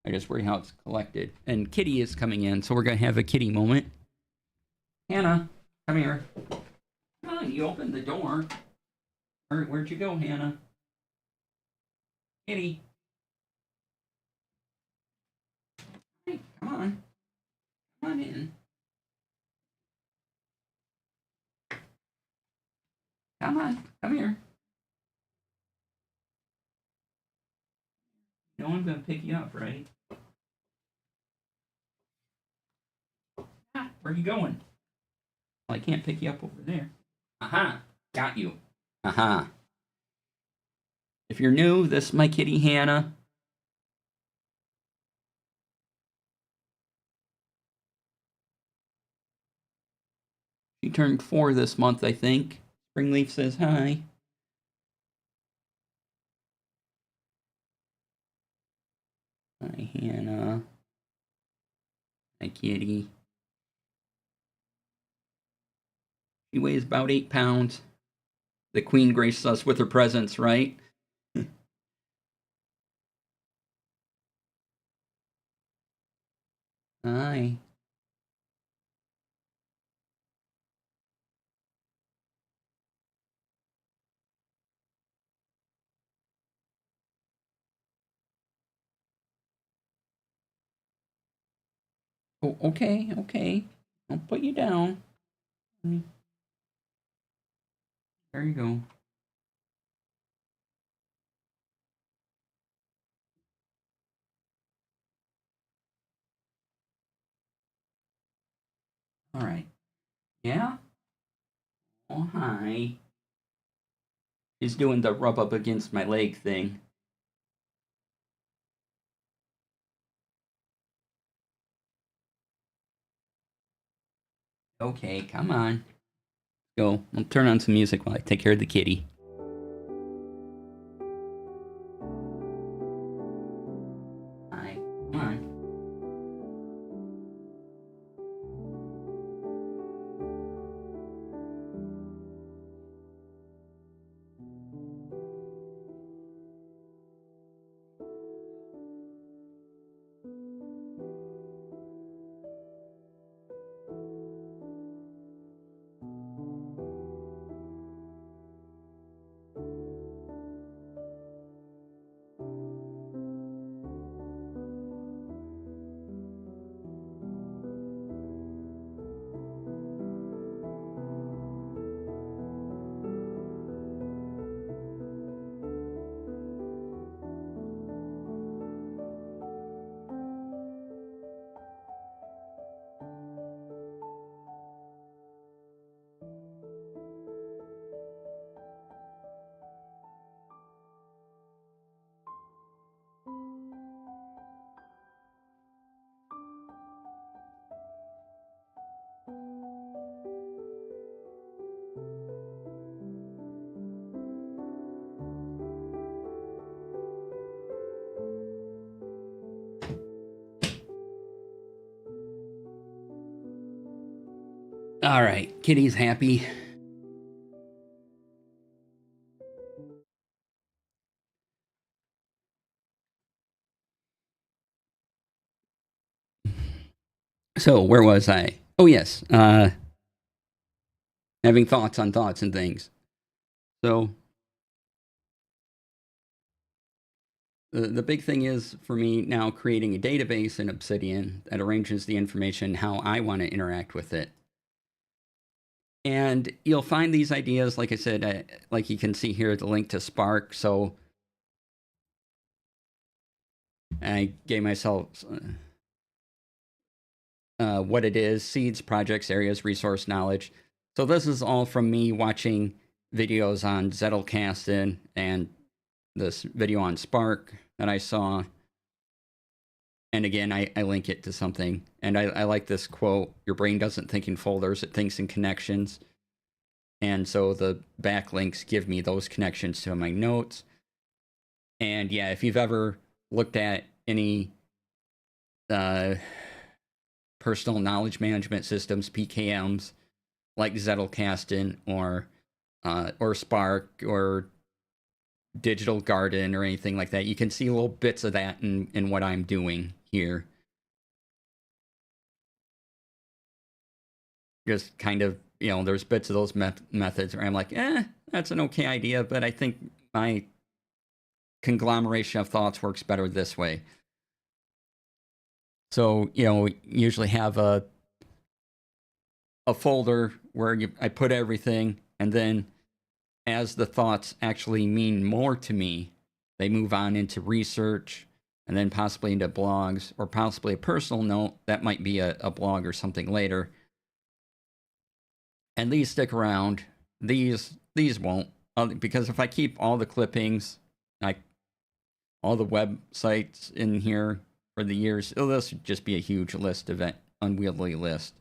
I just worry how it's collected. And Kitty is coming in, so we're gonna have a Kitty moment. Hannah, come here. Come on, you opened the door. Where'd you go, Hannah? Kitty. Hey, come on. Come on in. Come on. Come here. No one's going to pick you up, right? Ah, where are you going? Well, I can't pick you up over there. Aha. Got you. Aha. If you're new, this is my kitty, Hannah. She turned 4 this month, I think. Springleaf says hi. Hi, Hannah. Hi, kitty. She weighs about 8 pounds. The queen graced us with her presence, right? Hi. Oh, okay, okay. I'll put you down. There you go. All right. Yeah? Oh, hi. He's doing the rub up against my leg thing. Okay, come on. Go. I'll turn on some music while I take care of the kitty. Hi. Come on. All right, kitty's happy. So, where was I? Oh, yes. having thoughts on thoughts and things. So the big thing is for me now creating a database in Obsidian that arranges the information how I want to interact with it. And you'll find these ideas, like I said, like you can see here, the link to Spark. So I gave myself what it is: seeds, projects, areas, resource, knowledge. So this is all from me watching videos on Zettelkasten and this video on Spark that I saw. And again, I link it to something. And I like this quote: your brain doesn't think in folders, it thinks in connections. And so the backlinks give me those connections to my notes. And yeah, if you've ever looked at any personal knowledge management systems, PKMs, like Zettelkasten or Spark or Digital Garden or anything like that, you can see little bits of that in what I'm doing here. Just kind of, you know, there's bits of those methods where I'm like, that's an okay idea, but I think my conglomeration of thoughts works better this way. So, you know, we usually have a folder where I put everything, and then as the thoughts actually mean more to me, they move on into research, and then possibly into blogs, or possibly a personal note that might be a blog or something later. And these stick around. These won't, because if I keep all the clippings, like all the websites in here for the years, this would just be a huge list of unwieldy list.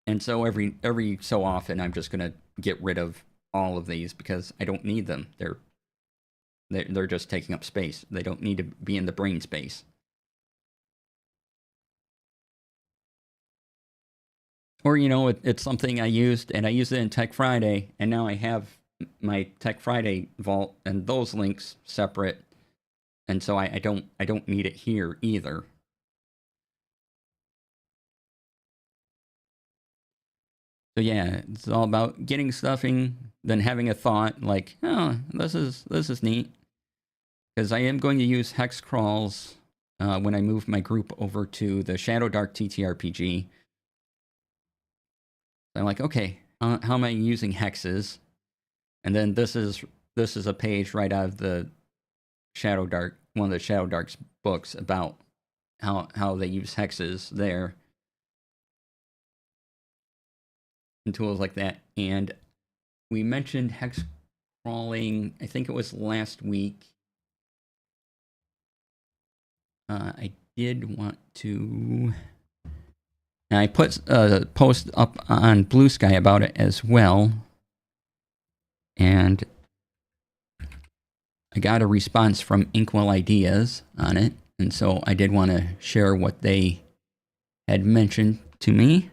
And so every so often, I'm just gonna get rid of all of these because I don't need them. They're just taking up space. They don't need to be in the brain space. Or, you know, it's something I used, and I used it in Tech Friday, and now I have my Tech Friday vault and those links separate, and so I don't need it here either. So yeah, it's all about getting stuffing, then having a thought like, oh, this is neat, because I am going to use hex crawls when I move my group over to the Shadow Dark TTRPG. I'm like, okay, how am I using hexes? And then this is a page right out of the Shadow Dark, one of the Shadow Dark's books about how they use hexes there. And tools like that. And we mentioned hex crawling, I think it was last week. I did want to... And I put a post up on Blue Sky about it as well. And I got a response from Inkwell Ideas on it. And so I did want to share what they had mentioned to me.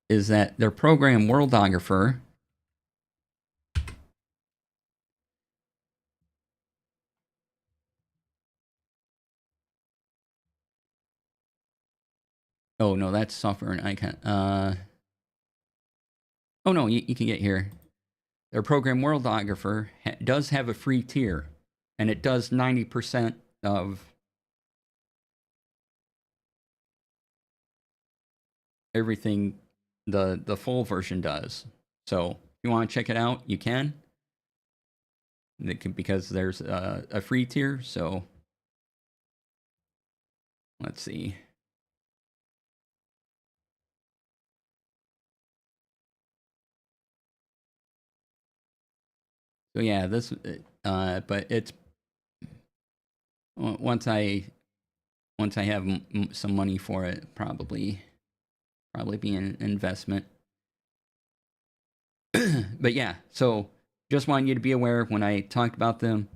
Is that their program Worldographer oh no, that's software and icon. Oh no, you can get here. Their program Worldographer does have a free tier, and it does 90% of everything the full version does. So if you want to check it out, you can. Because there's a free tier. So let's see. So yeah, this, but it's once I have some money for it, probably be an investment. But yeah, so just wanted you to be aware when I talked about them.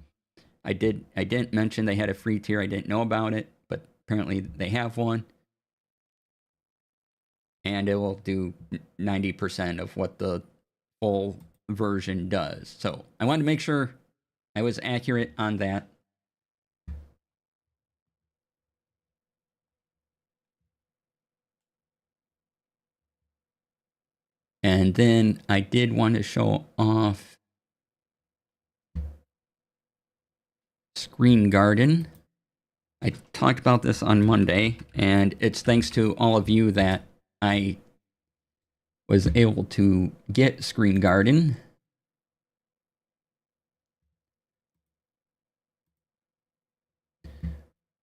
I didn't mention they had a free tier. I didn't know about it, but apparently they have one. And it will do 90% of what the full version does. So I wanted to make sure I was accurate on that. And then I did want to show off Screen Garden. I talked about this on Monday, and it's thanks to all of you that I was able to get Screen Garden.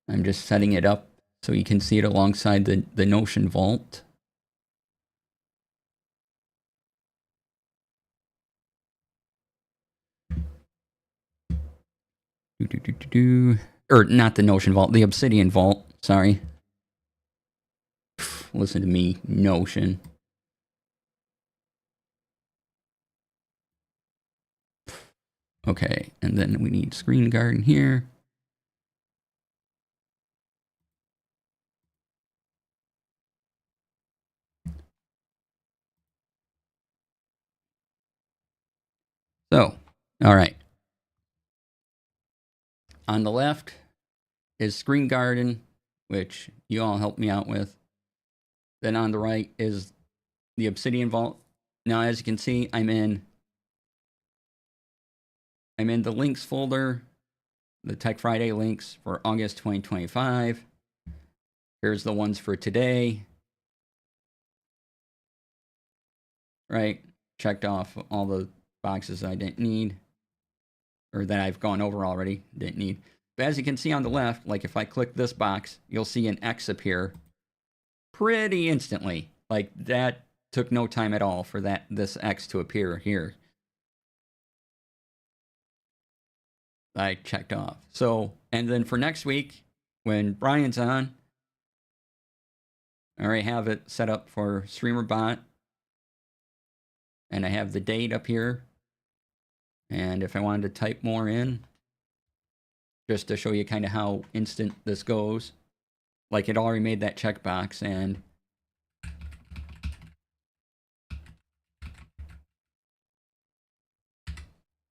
I'm just setting it up so you can see it alongside the Notion Vault. Or not the Notion Vault, the Obsidian Vault. Sorry. Listen to me, Notion. Okay, and then we need Screen Garden here. So, all right. On the left is Screen Garden, which you all helped me out with. Then on the right is the Obsidian Vault. Now, as you can see, I'm in the links folder, the Tech Friday links for August 2025. Here's the ones for today. Right? Checked off all the boxes I didn't need, or that I've gone over already, didn't need. But as you can see on the left, like if I click this box, you'll see an X appear pretty instantly. Like that took no time at all for this X to appear here. I checked off. So, and then for next week, when Brian's on, I already have it set up for Streamerbot. And I have the date up here. And if I wanted to type more in, just to show you kind of how instant this goes, like it already made that checkbox, and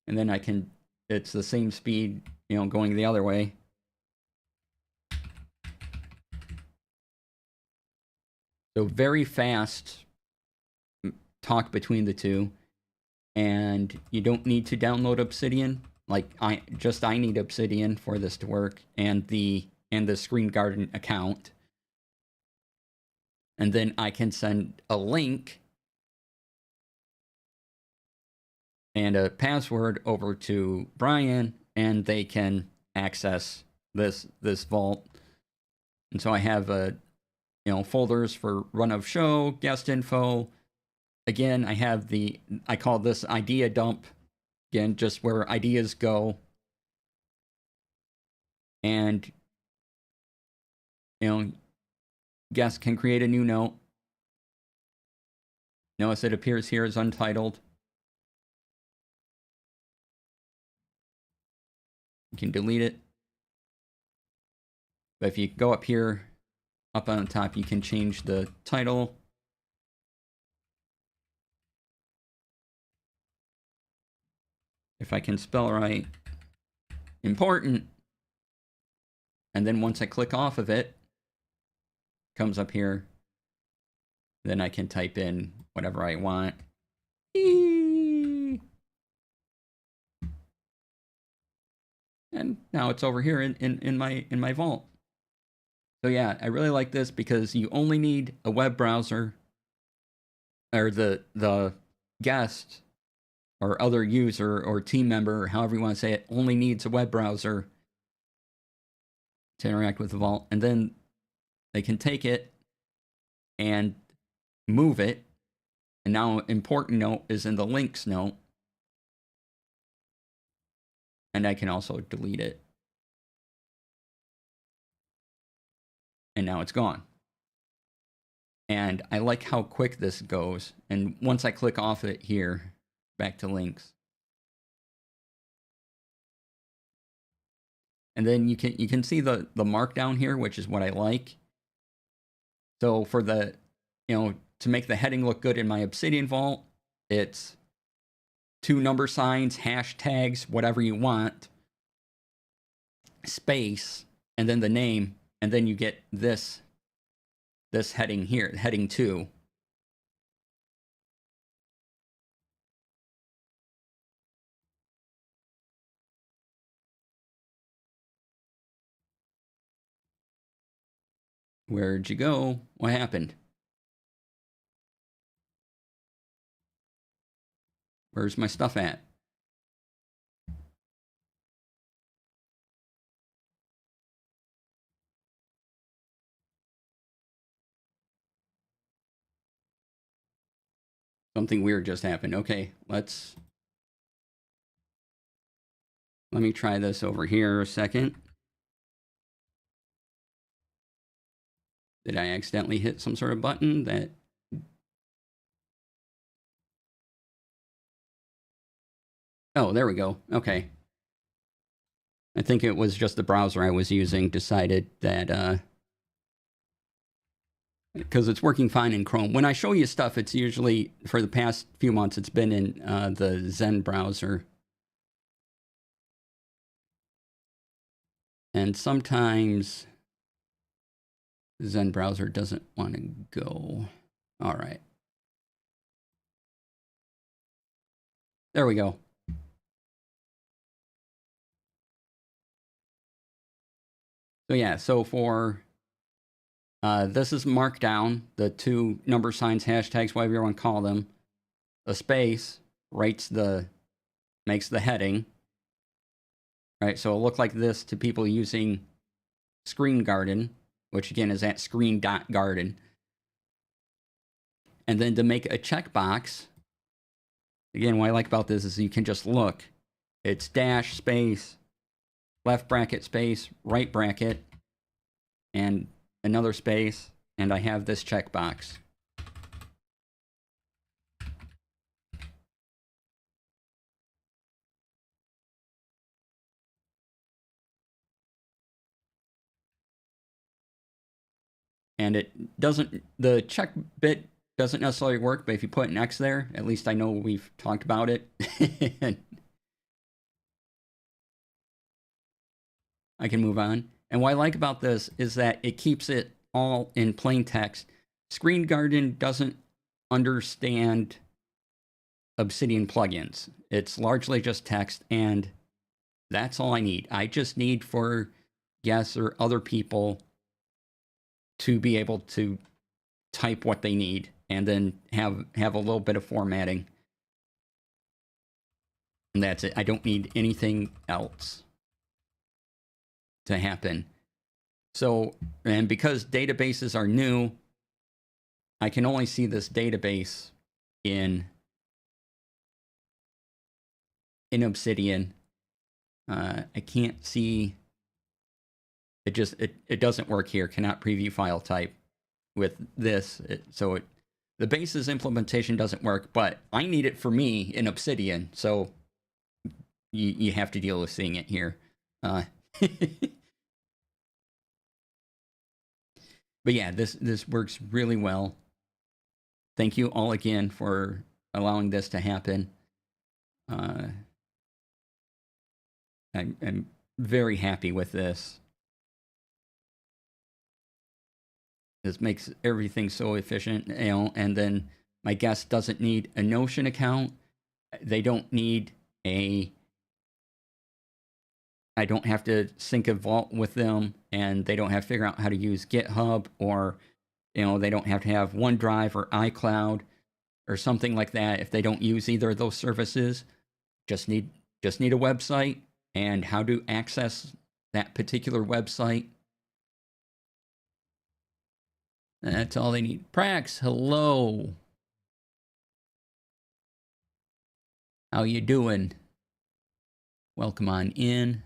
then I can, it's the same speed, you know, going the other way. So very fast talk between the two, and you don't need to download Obsidian. Like I need Obsidian for this to work, and the Screen Garden account. And then I can send a link and a password over to Brian, and they can access this vault. And so I have folders for run of show, guest info. Again, I call this idea dump. Again, just where ideas go. And guests can create a new note. Notice it appears here as untitled. You can delete it. But if you go up here, up on the top, you can change the title. If I can spell right, important. And then once I click off of it, comes up here. Then I can type in whatever I want. And now it's over here in my vault. So yeah, I really like this because you only need a web browser, or the guest or other user or team member, or however you want to say it, only needs a web browser to interact with the vault, and then they can take it and move it. And now important note is in the links note, and I can also delete it. And now it's gone. And I like how quick this goes. And once I click off it here, back to links. And then you can see the markdown here, which is what I like. So for the, to make the heading look good in my Obsidian Vault, it's 2 number signs, hashtags, whatever you want, space, and then the name, and then you get this heading here, heading 2. Where'd you go? What happened? Where's my stuff at? Something weird just happened. Okay, let me try this over here a second. Did I accidentally hit some sort of button that... Oh, there we go. Okay. I think it was just the browser I was using decided that, because it's working fine in Chrome. When I show you stuff, it's usually, for the past few months, it's been in the Zen browser. And sometimes the Zen browser doesn't want to go. All right. There we go. So yeah, so for this is Markdown, the two number signs, hashtags, whatever you want to call them. A space makes the heading. Right, so it'll look like this to people using Screen Garden, which again is at screen.garden. And then to make a checkbox, again, what I like about this is you can just look. It's dash, space, left bracket, space, right bracket, and another space, and I have this checkbox. And it doesn't, the check bit doesn't necessarily work, but if you put an X there, at least I know we've talked about it. I can move on. And what I like about this is that it keeps it all in plain text. Screen Garden doesn't understand Obsidian plugins. It's largely just text, and that's all I need. I just need for guests or other people to be able to type what they need and then have a little bit of formatting. And that's it. I don't need anything else to happen. So, and because databases are new, I can only see this database in Obsidian. I can't see, it doesn't work here. Cannot preview file type with this. The basis implementation doesn't work, but I need it for me in Obsidian. So you have to deal with seeing it here. But yeah, this works really well. Thank you all again for allowing this to happen. I'm very happy with this. This makes everything so efficient, you know, and then my guest doesn't need a Notion account. They don't need I don't have to sync a vault with them, and they don't have to figure out how to use GitHub, or, you know, they don't have to have OneDrive or iCloud or something like that if they don't use either of those services. Just need a website and how to access that particular website. That's all they need. Prax, hello. How you doing? Welcome on in.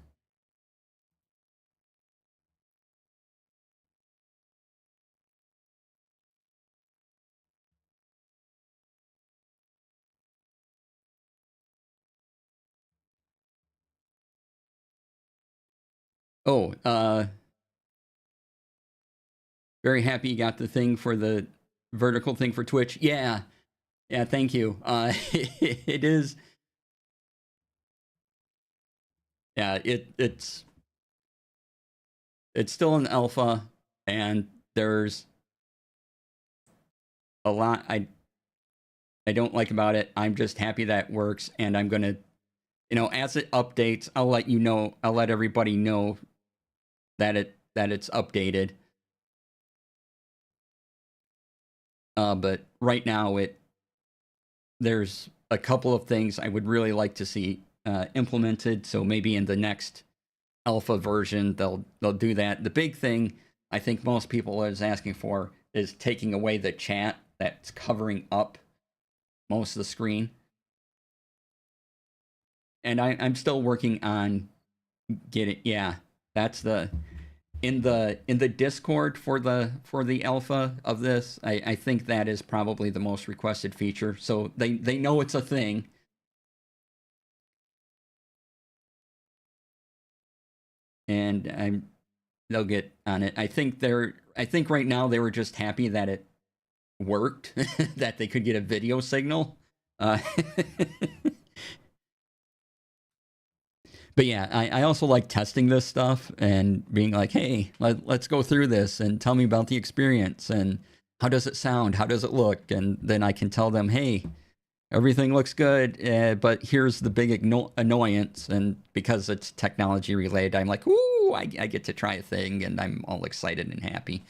Oh, very happy you got the thing for the vertical thing for Twitch. Yeah, thank you. It is. Yeah, it's still an alpha, and there's a lot I don't like about it. I'm just happy that it works, and I'm gonna, you know, as it updates, I'll let you know. I'll let everybody know that it's updated. But right now, there's a couple of things I would really like to see implemented. So maybe in the next alpha version, they'll do that. The big thing I think most people is asking for is taking away the chat that's covering up most of the screen. And I'm still working on getting, yeah, that's in the Discord for the alpha of this. I think that is probably the most requested feature. So they know it's a thing. And they'll get on it. I think right now they were just happy that it worked, that they could get a video signal. But yeah, I also like testing this stuff and being like, hey, let's go through this and tell me about the experience and how does it sound? How does it look? And then I can tell them, hey, everything looks good, but here's the big annoyance. And because it's technology related, I'm like, ooh, I get to try a thing, and I'm all excited and happy.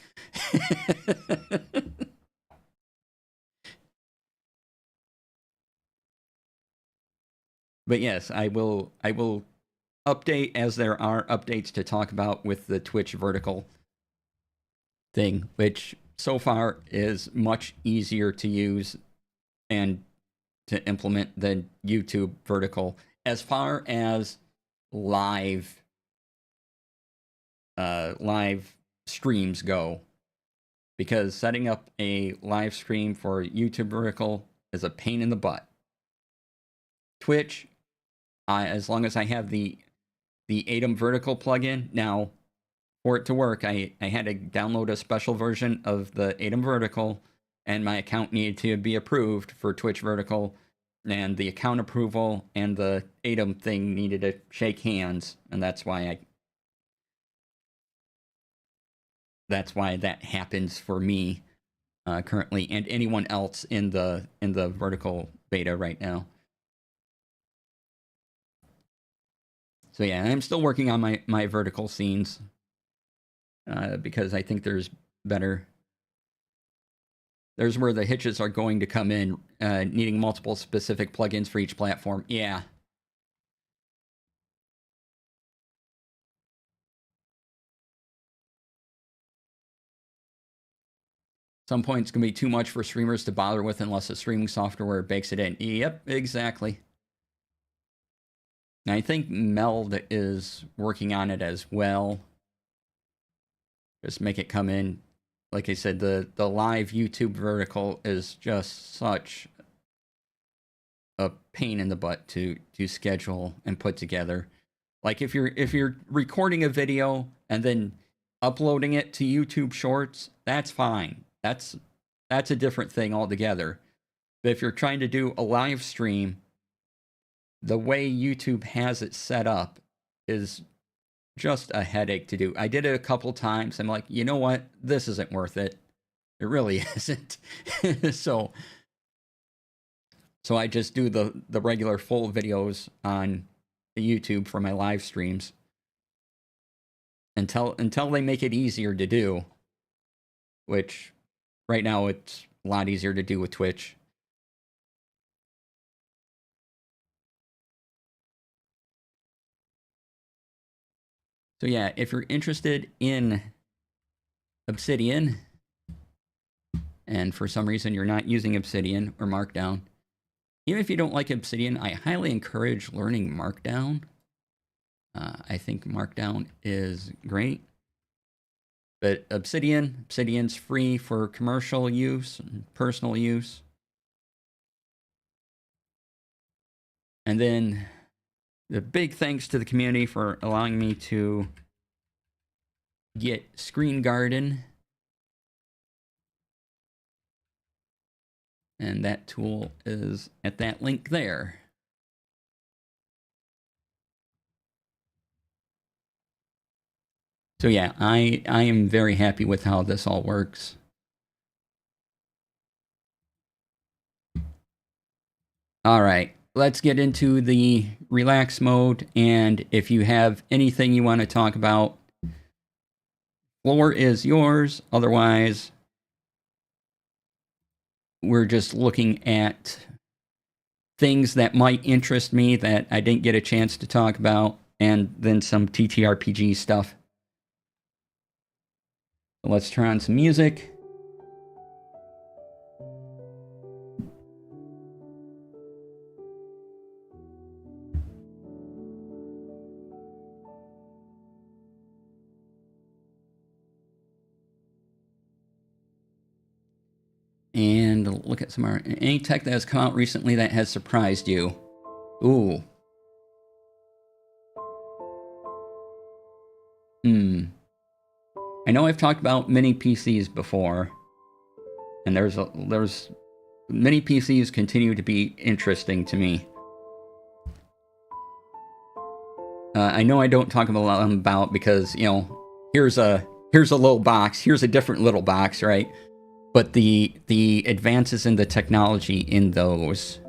But yes, I will update as there are updates to talk about with the Twitch vertical thing, which so far is much easier to use and to implement than YouTube vertical as far as live streams go, because setting up a live stream for YouTube vertical is a pain in the butt. Twitch, as long as I have the Atom vertical plugin, now for it to work, I had to download a special version of the Atom vertical, and my account needed to be approved for Twitch vertical, and the account approval and the Atom thing needed to shake hands, and that's why that happens for me currently, and anyone else in the vertical beta right now. So yeah, I'm still working on my vertical scenes because I think there's where the hitches are going to come in, needing multiple specific plugins for each platform. Yeah. Some point it's going to be too much for streamers to bother with unless the streaming software bakes it in. Yep, exactly. And I think Meld is working on it as well. Just make it come in. Like I said, the live YouTube vertical is just such a pain in the butt to schedule and put together. Like if you're recording a video and then uploading it to YouTube Shorts, that's fine. That's a different thing altogether. But if you're trying to do a live stream, the way YouTube has it set up is just a headache to do. I did it a couple times. I'm like, you know what? This isn't worth it. It really isn't. So I just do the regular full videos on the YouTube for my live streams until they make it easier to do, which right now it's a lot easier to do with Twitch. So yeah, if you're interested in Obsidian, and for some reason you're not using Obsidian or Markdown, even if you don't like Obsidian, I highly encourage learning Markdown. I think Markdown is great. But Obsidian's free for commercial use and personal use. And then the big thanks to the community for allowing me to get Screen Garden. And that tool is at that link there. So yeah, I am very happy with how this all works. All right, let's get into the relax mode. And if you have anything you want to talk about, floor is yours. Otherwise, we're just looking at things that might interest me that I didn't get a chance to talk about, and then some TTRPG stuff. So let's turn on some music. And look at some any tech that has come out recently that has surprised you. Ooh. I know I've talked about mini PCs before, and there's mini PCs continue to be interesting to me. I know I don't talk about them because, you know, here's a little box, here's a different little box, right? But the advances in the technology in those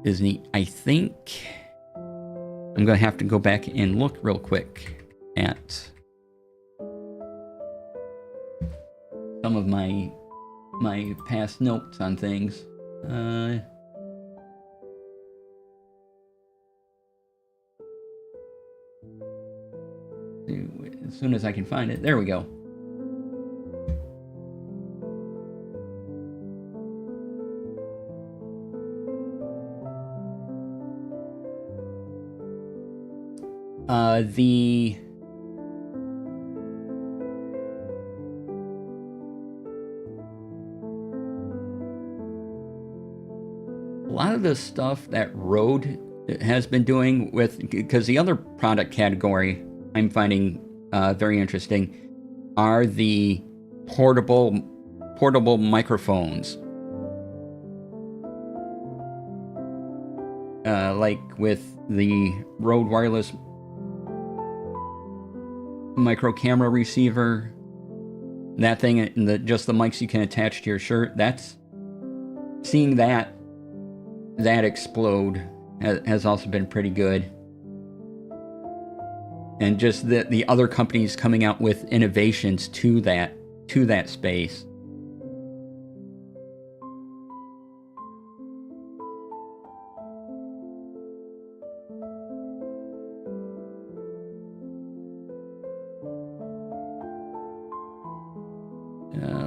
is neat. I think I'm gonna have to go back and look real quick at some of my past notes on things. As soon as I can find it, there we go. A lot of the stuff that Rode has been doing with, because the other product category I'm finding very interesting are the portable microphones. Like with the Rode wireless micro camera receiver, that thing, and just the mics you can attach to your shirt. That's seeing that explode has also been pretty good. And just the other companies coming out with innovations to that space.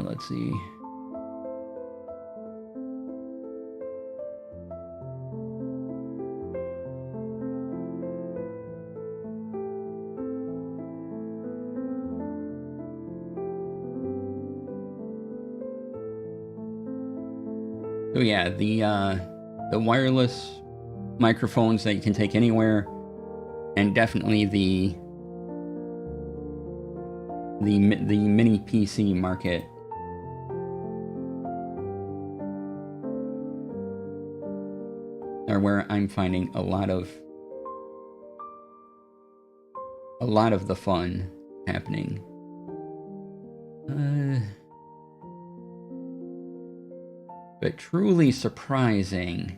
Let's see. So yeah, the wireless microphones that you can take anywhere, and definitely the mini PC market. Are where I'm finding a lot of the fun happening. But truly surprising.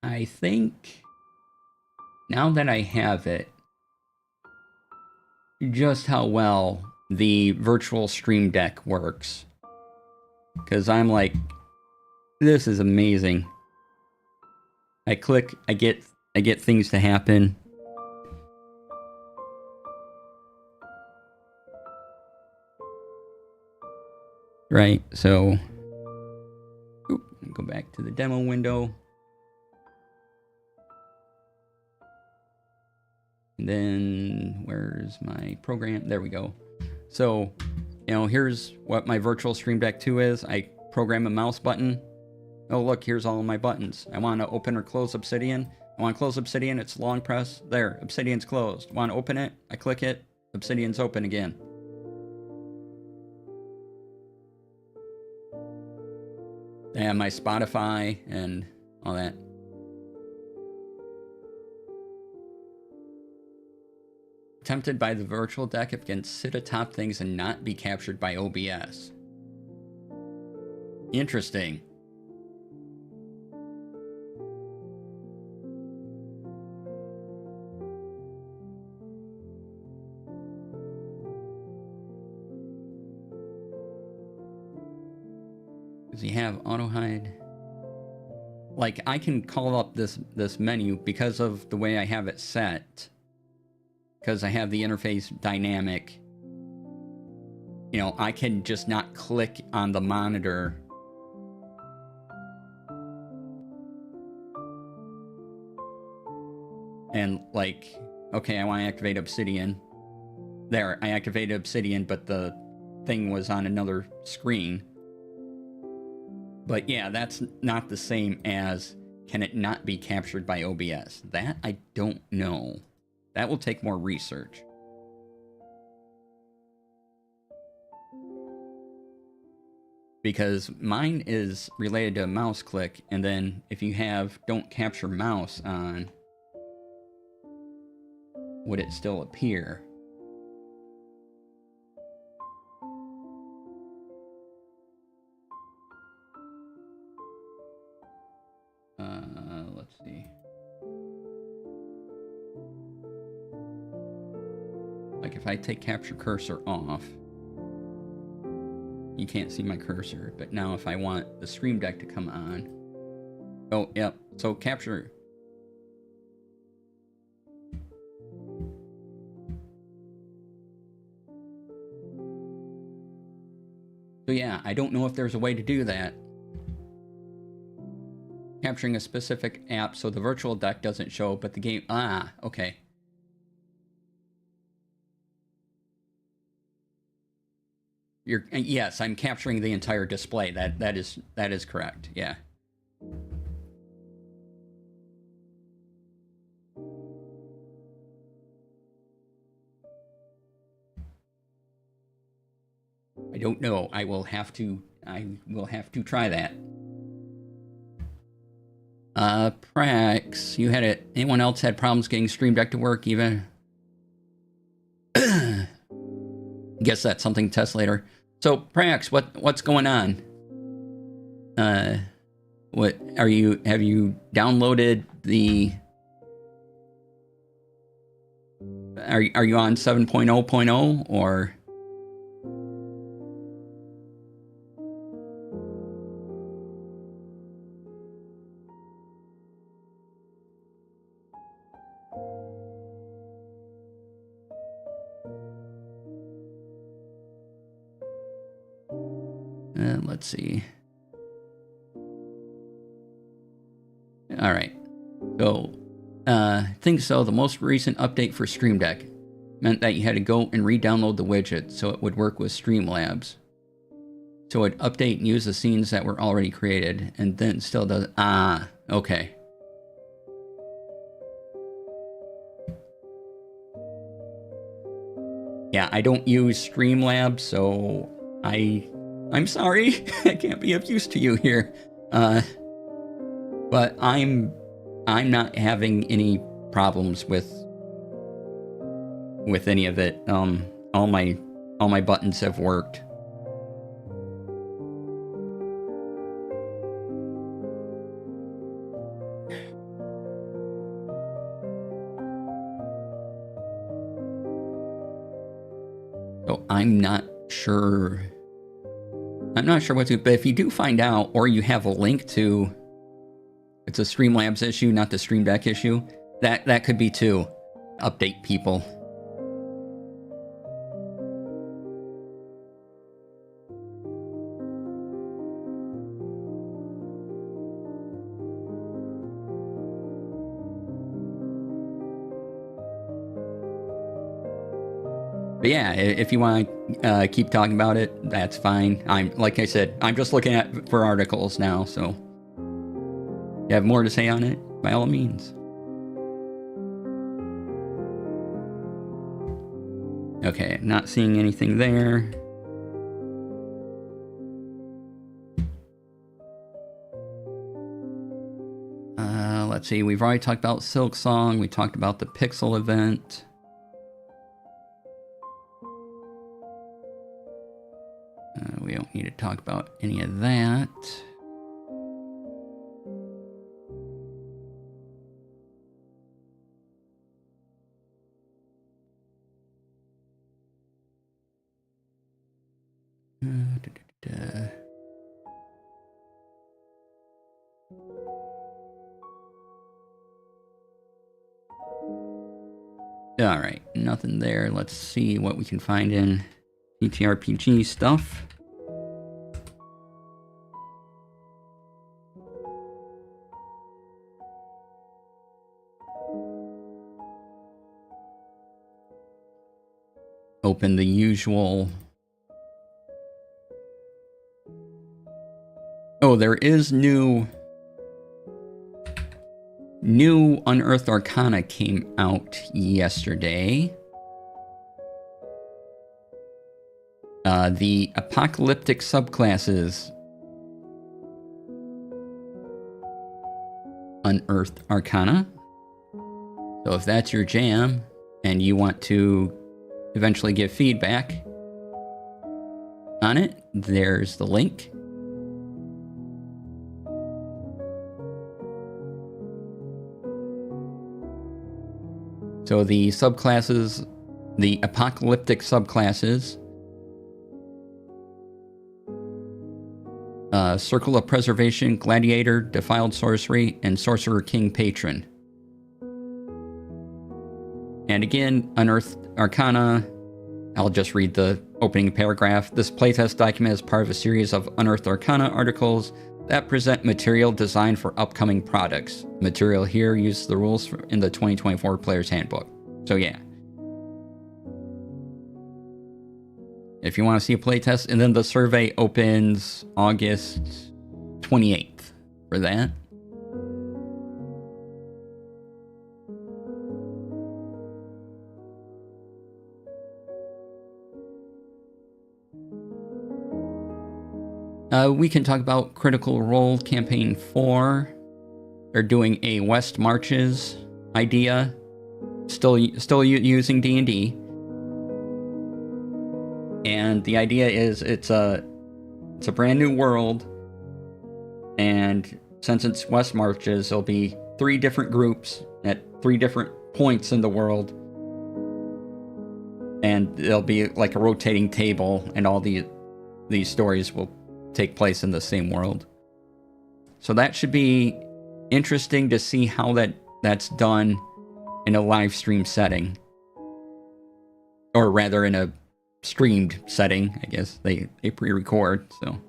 I think now that I have it, just how well the virtual Stream Deck works. Because I'm like, this is amazing. I click, I get things to happen. Right, so go back to the demo window. And then where's my program? There we go. So, you know, here's what my virtual Stream Deck 2 is. I program a mouse button. Oh, look, here's all of my buttons. I want to open or close Obsidian. I want to close Obsidian, it's long press. There, Obsidian's closed. Want to open it? I click it. Obsidian's open again. I have my Spotify and all that. Tempted by the virtual deck if it can sit atop things and not be captured by OBS. Interesting. Does he have auto hide? Like, I can call up this menu because of the way I have it set. Because I have the interface dynamic. You know, I can just not click on the monitor. And like, okay, I want to activate Obsidian. There, I activated Obsidian, but the thing was on another screen. But yeah, that's not the same as, can it not be captured by OBS? That I don't know. That will take more research. Because mine is related to a mouse click, and then if you have don't capture mouse on, would it still appear? Let's see. Like if I take capture cursor off, you can't see my cursor, but now if I want the Stream Deck to come on, oh, yep, so capture. So yeah, I don't know if there's a way to do that. Capturing a specific app so the virtual deck doesn't show, but the game, okay. Yes, I'm capturing the entire display. That is correct. Yeah. I don't know. I will have to try that. Prax, you had it. Anyone else had problems getting Stream Deck to work even? Guess that's something to test later. So Prax, what's going on? What have you downloaded the are you on 7.0.0 or let's see. All right. So, I think so. The most recent update for Stream Deck meant that you had to go and re-download the widget so it would work with Streamlabs. So it update and use the scenes that were already created, and then still does. Okay. Yeah, I don't use Streamlabs, so I'm sorry. I can't be of use to you here. But I'm not having any problems with any of it. All my buttons have worked. So I'm not sure what to do, but if you do find out, or you have a link to, it's a Streamlabs issue, not the Stream Deck issue, that could be too. Update people. But yeah, if you want to keep talking about it, that's fine. Like I said, I'm just looking for articles now, so you have more to say on it, by all means. Okay, not seeing anything there. Let's see, we've already talked about Silk Song, we talked about the Pixel event. We don't need to talk about any of that. Alright, nothing there. Let's see what we can find in PTRPG stuff. Open the usual. Oh, there is new Unearthed Arcana came out yesterday. The apocalyptic subclasses Unearthed Arcana. So if that's your jam and you want to eventually give feedback on it, there's the link. So the subclasses, the apocalyptic subclasses, Circle of Preservation, Gladiator, Defiled Sorcery, and Sorcerer King Patron. And again, Unearthed Arcana, I'll just read the opening paragraph. This playtest document is part of a series of Unearthed Arcana articles that present material designed for upcoming products. Material here uses the rules in the 2024 Player's Handbook. So yeah. If you want to see a playtest, and then the survey opens August 28th for that. We can talk about Critical Role Campaign 4. They're doing a West Marches idea. Still using D&D. And the idea is it's a brand new world. And since it's West Marches, there'll be 3 different groups at 3 different points in the world. And there'll be like a rotating table, and all these stories will take place in the same world. So that should be interesting to see how that's done in a live stream setting. Or rather in a streamed setting, I guess. They pre-record, so.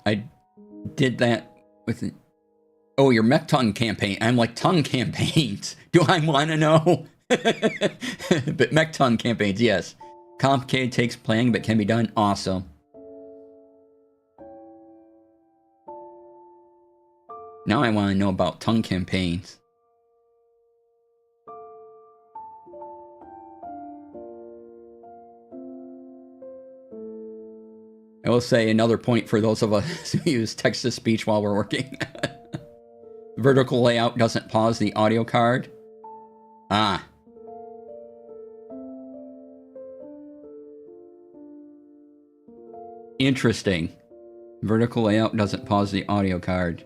I did that with... Oh, your mech tongue campaign. I'm like, tongue campaigns. Do I want to know? But mech tongue campaigns, yes. Complicated, takes planning, but can be done. Awesome. Now I want to know about tongue campaigns. I will say another point for those of us who use text-to-speech while we're working. Vertical layout doesn't pause the audio card. Ah. Interesting. Vertical layout doesn't pause the audio card.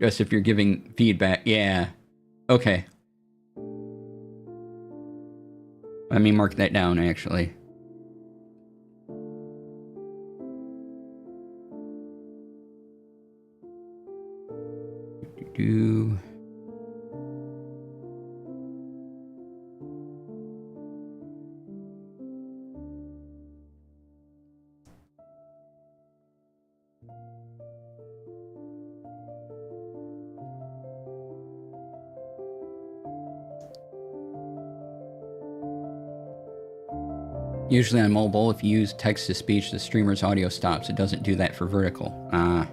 Just if you're giving feedback. Yeah. Okay. Let me mark that down, actually. Usually on mobile, if you use text-to-speech, the streamer's audio stops. It doesn't do that for vertical. Ah.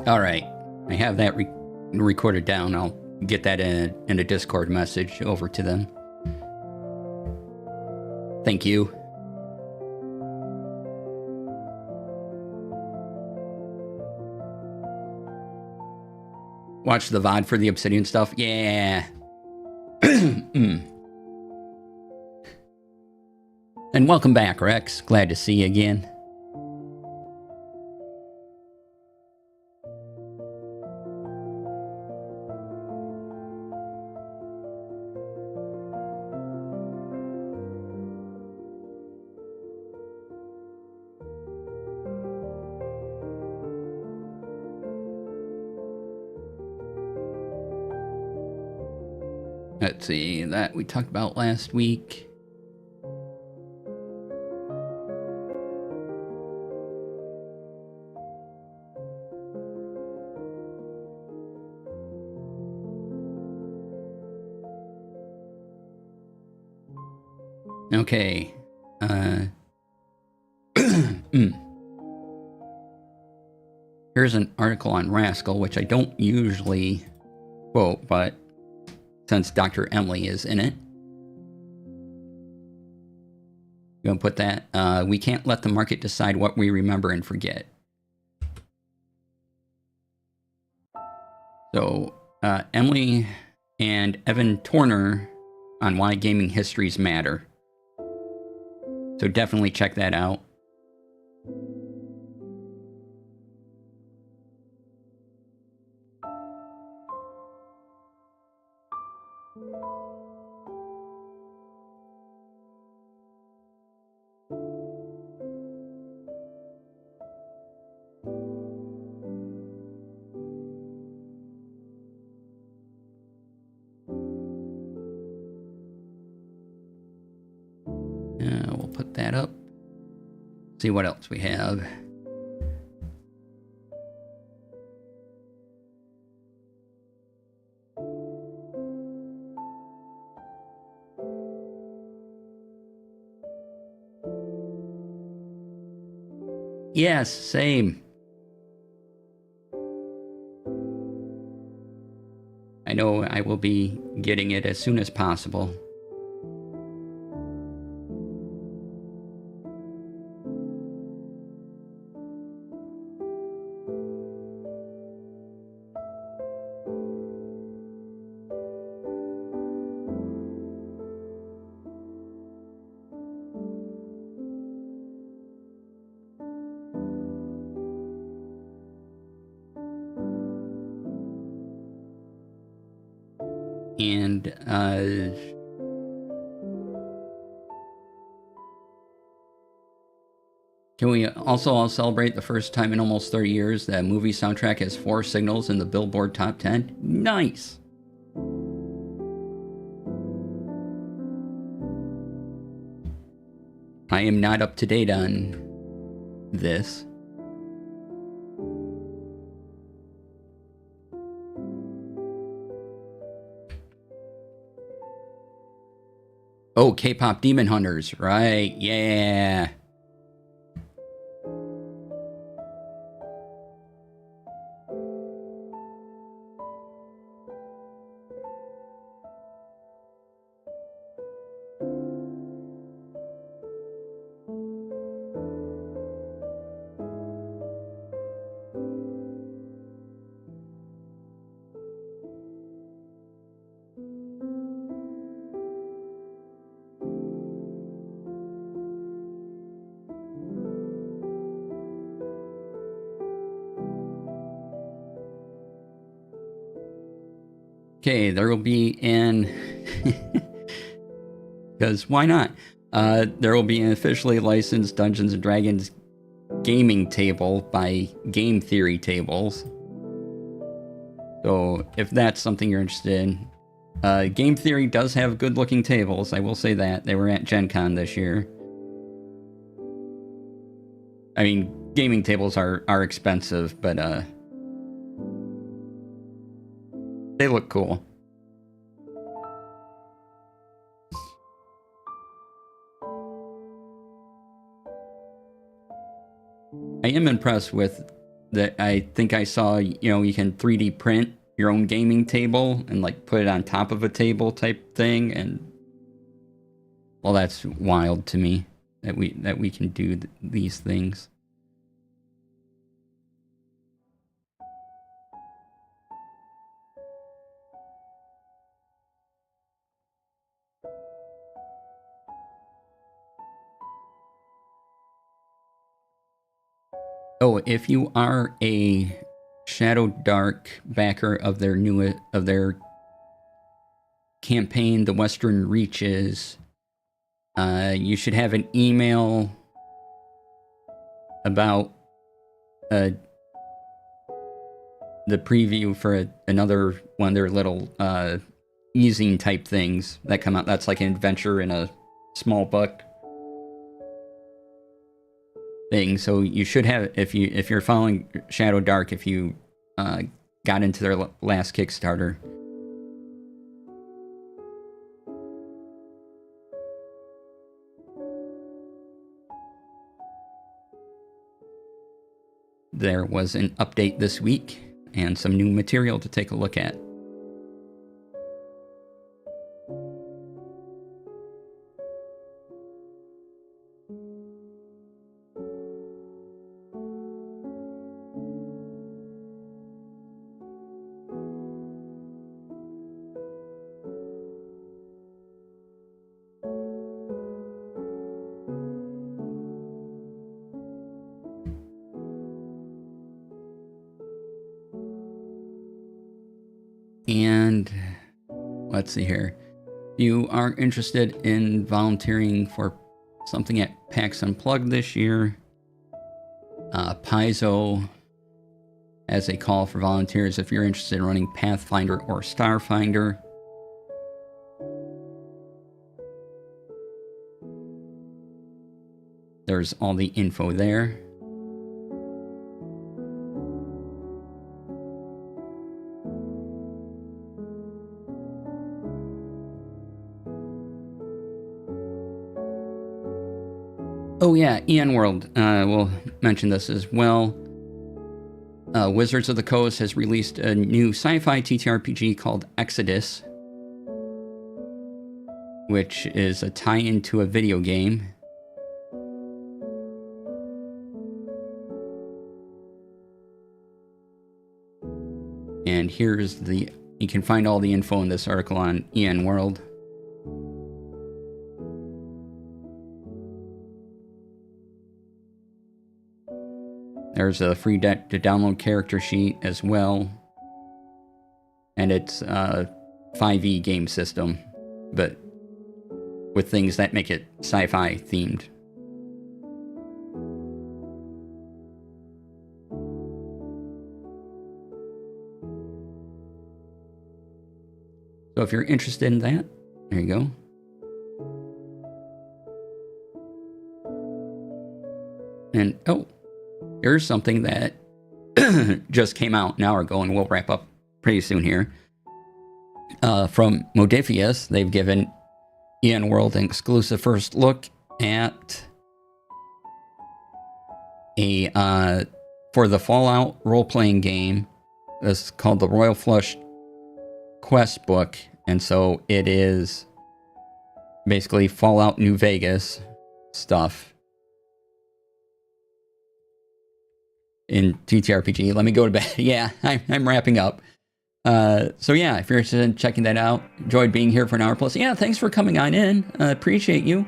All right, I have that recorded down. I'll get that in a Discord message over to them. Thank you. Watch the VOD for the Obsidian stuff. Yeah. And welcome back, Rex. Glad to see you again. Let's see, that we talked about last week. Okay. Here's an article on Rascal, which I don't usually quote, but since Dr. Emily is in it, I'm going to put that. We can't let the market decide what we remember and forget. So, Emily and Evan Torner on why gaming histories matter. So definitely check that out. We'll put that up. See what else we have. Yes, same. I know I will be getting it as soon as possible. And can we also all celebrate the first time in almost 30 years that a movie soundtrack has 4 signals in the Billboard Top 10? Nice! I am not up to date on this. Oh, K-pop Demon Hunters, right? Yeah. Okay, there will be an... because why not? There will be an officially licensed Dungeons & Dragons gaming table by Game Theory Tables. So, if that's something you're interested in. Game Theory does have good-looking tables, I will say that. They were at Gen Con this year. I mean, gaming tables are expensive, but they look cool. I am impressed with that. I think I saw, you can 3D print your own gaming table and like put it on top of a table type thing, and well, that's wild to me that we can do these things. Oh, if you are a Shadow Dark backer of their campaign, The Western Reaches, you should have an email about the preview for another one of their little easing type things that come out. That's like an adventure in a small book thing. So you should have, if you're following Shadow Dark, if you got into their last Kickstarter. There was an update this week and some new material to take a look at. And let's see here. If you are interested in volunteering for something at PAX Unplugged this year, Paizo has a call for volunteers if you're interested in running Pathfinder or Starfinder. There's all the info there. Oh yeah, Ian World. We'll mention this as well. Wizards of the Coast has released a new sci-fi TTRPG called Exodus, which is a tie-in to a video game. And here's you can find all the info in this article on Ian World. There's a free to download character sheet as well. And it's a 5e game system, but with things that make it sci-fi themed. So if you're interested in that, there you go. And oh, here's something that just came out an hour ago, and we'll wrap up pretty soon here. From Modifius, they've given Ian World an exclusive first look at for the Fallout role-playing game. This is called the Royal Flush Quest book, and so it is basically Fallout New Vegas stuff in TTRPG. Let me go to bed. Yeah, I'm wrapping up. So yeah, if you're interested in checking that out, enjoyed being here for an hour plus. Yeah, thanks for coming on in. Appreciate you.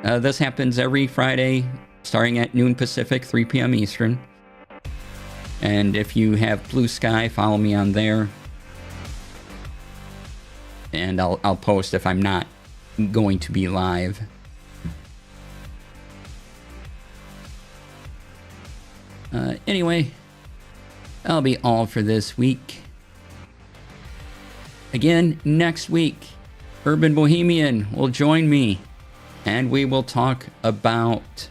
This happens every Friday, starting at noon Pacific, 3 p.m. Eastern. And if you have Blue Sky, follow me on there. And I'll post if I'm not going to be live. Anyway, that'll be all for this week. Again, next week, Urban Bohemian will join me, and we will talk about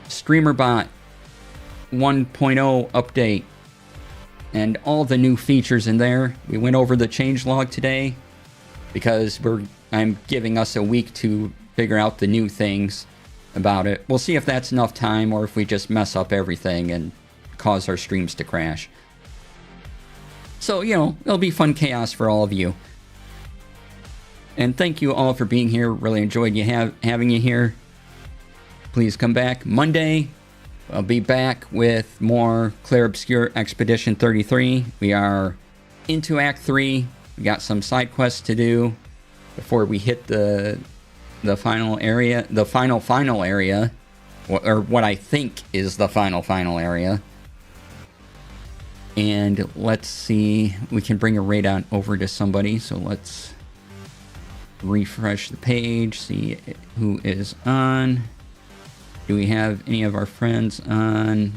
Streamerbot 1.0 update and all the new features in there. We went over the changelog today because I'm giving us a week to figure out the new things about it. We'll see if that's enough time or if we just mess up everything and cause our streams to crash. So, it'll be fun chaos for all of you. And thank you all for being here. Really enjoyed having you here. Please come back Monday. I'll be back with more Clair Obscure Expedition 33. We are into Act 3. We got some side quests to do before we hit the final area, the final area, or what I think is the final area. And let's see, we can bring a raid on over to somebody. So let's refresh the page, see who is on. Do we have any of our friends on?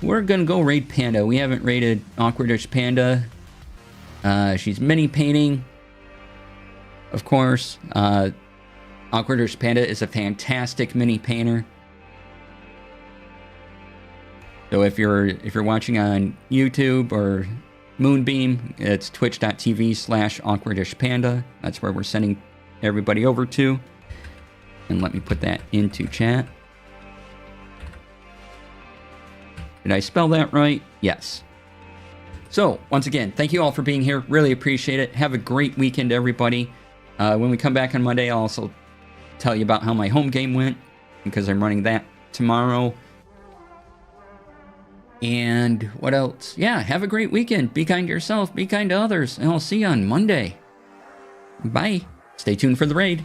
We're gonna go raid Panda. We haven't raided Awkwardish Panda. She's mini painting, of course. Awkwardish Panda is a fantastic mini painter. So if you're watching on YouTube or Moonbeam, it's twitch.tv/awkwardishpanda. That's where we're sending everybody over to. And let me put that into chat. Did I spell that right? Yes. So, once again, thank you all for being here. Really appreciate it. Have a great weekend, everybody. When we come back on Monday, I'll also tell you about how my home game went, because I'm running that tomorrow. And what else? Yeah, have a great weekend. Be kind to yourself, be kind to others, and I'll see you on Monday. Bye. Stay tuned for the raid.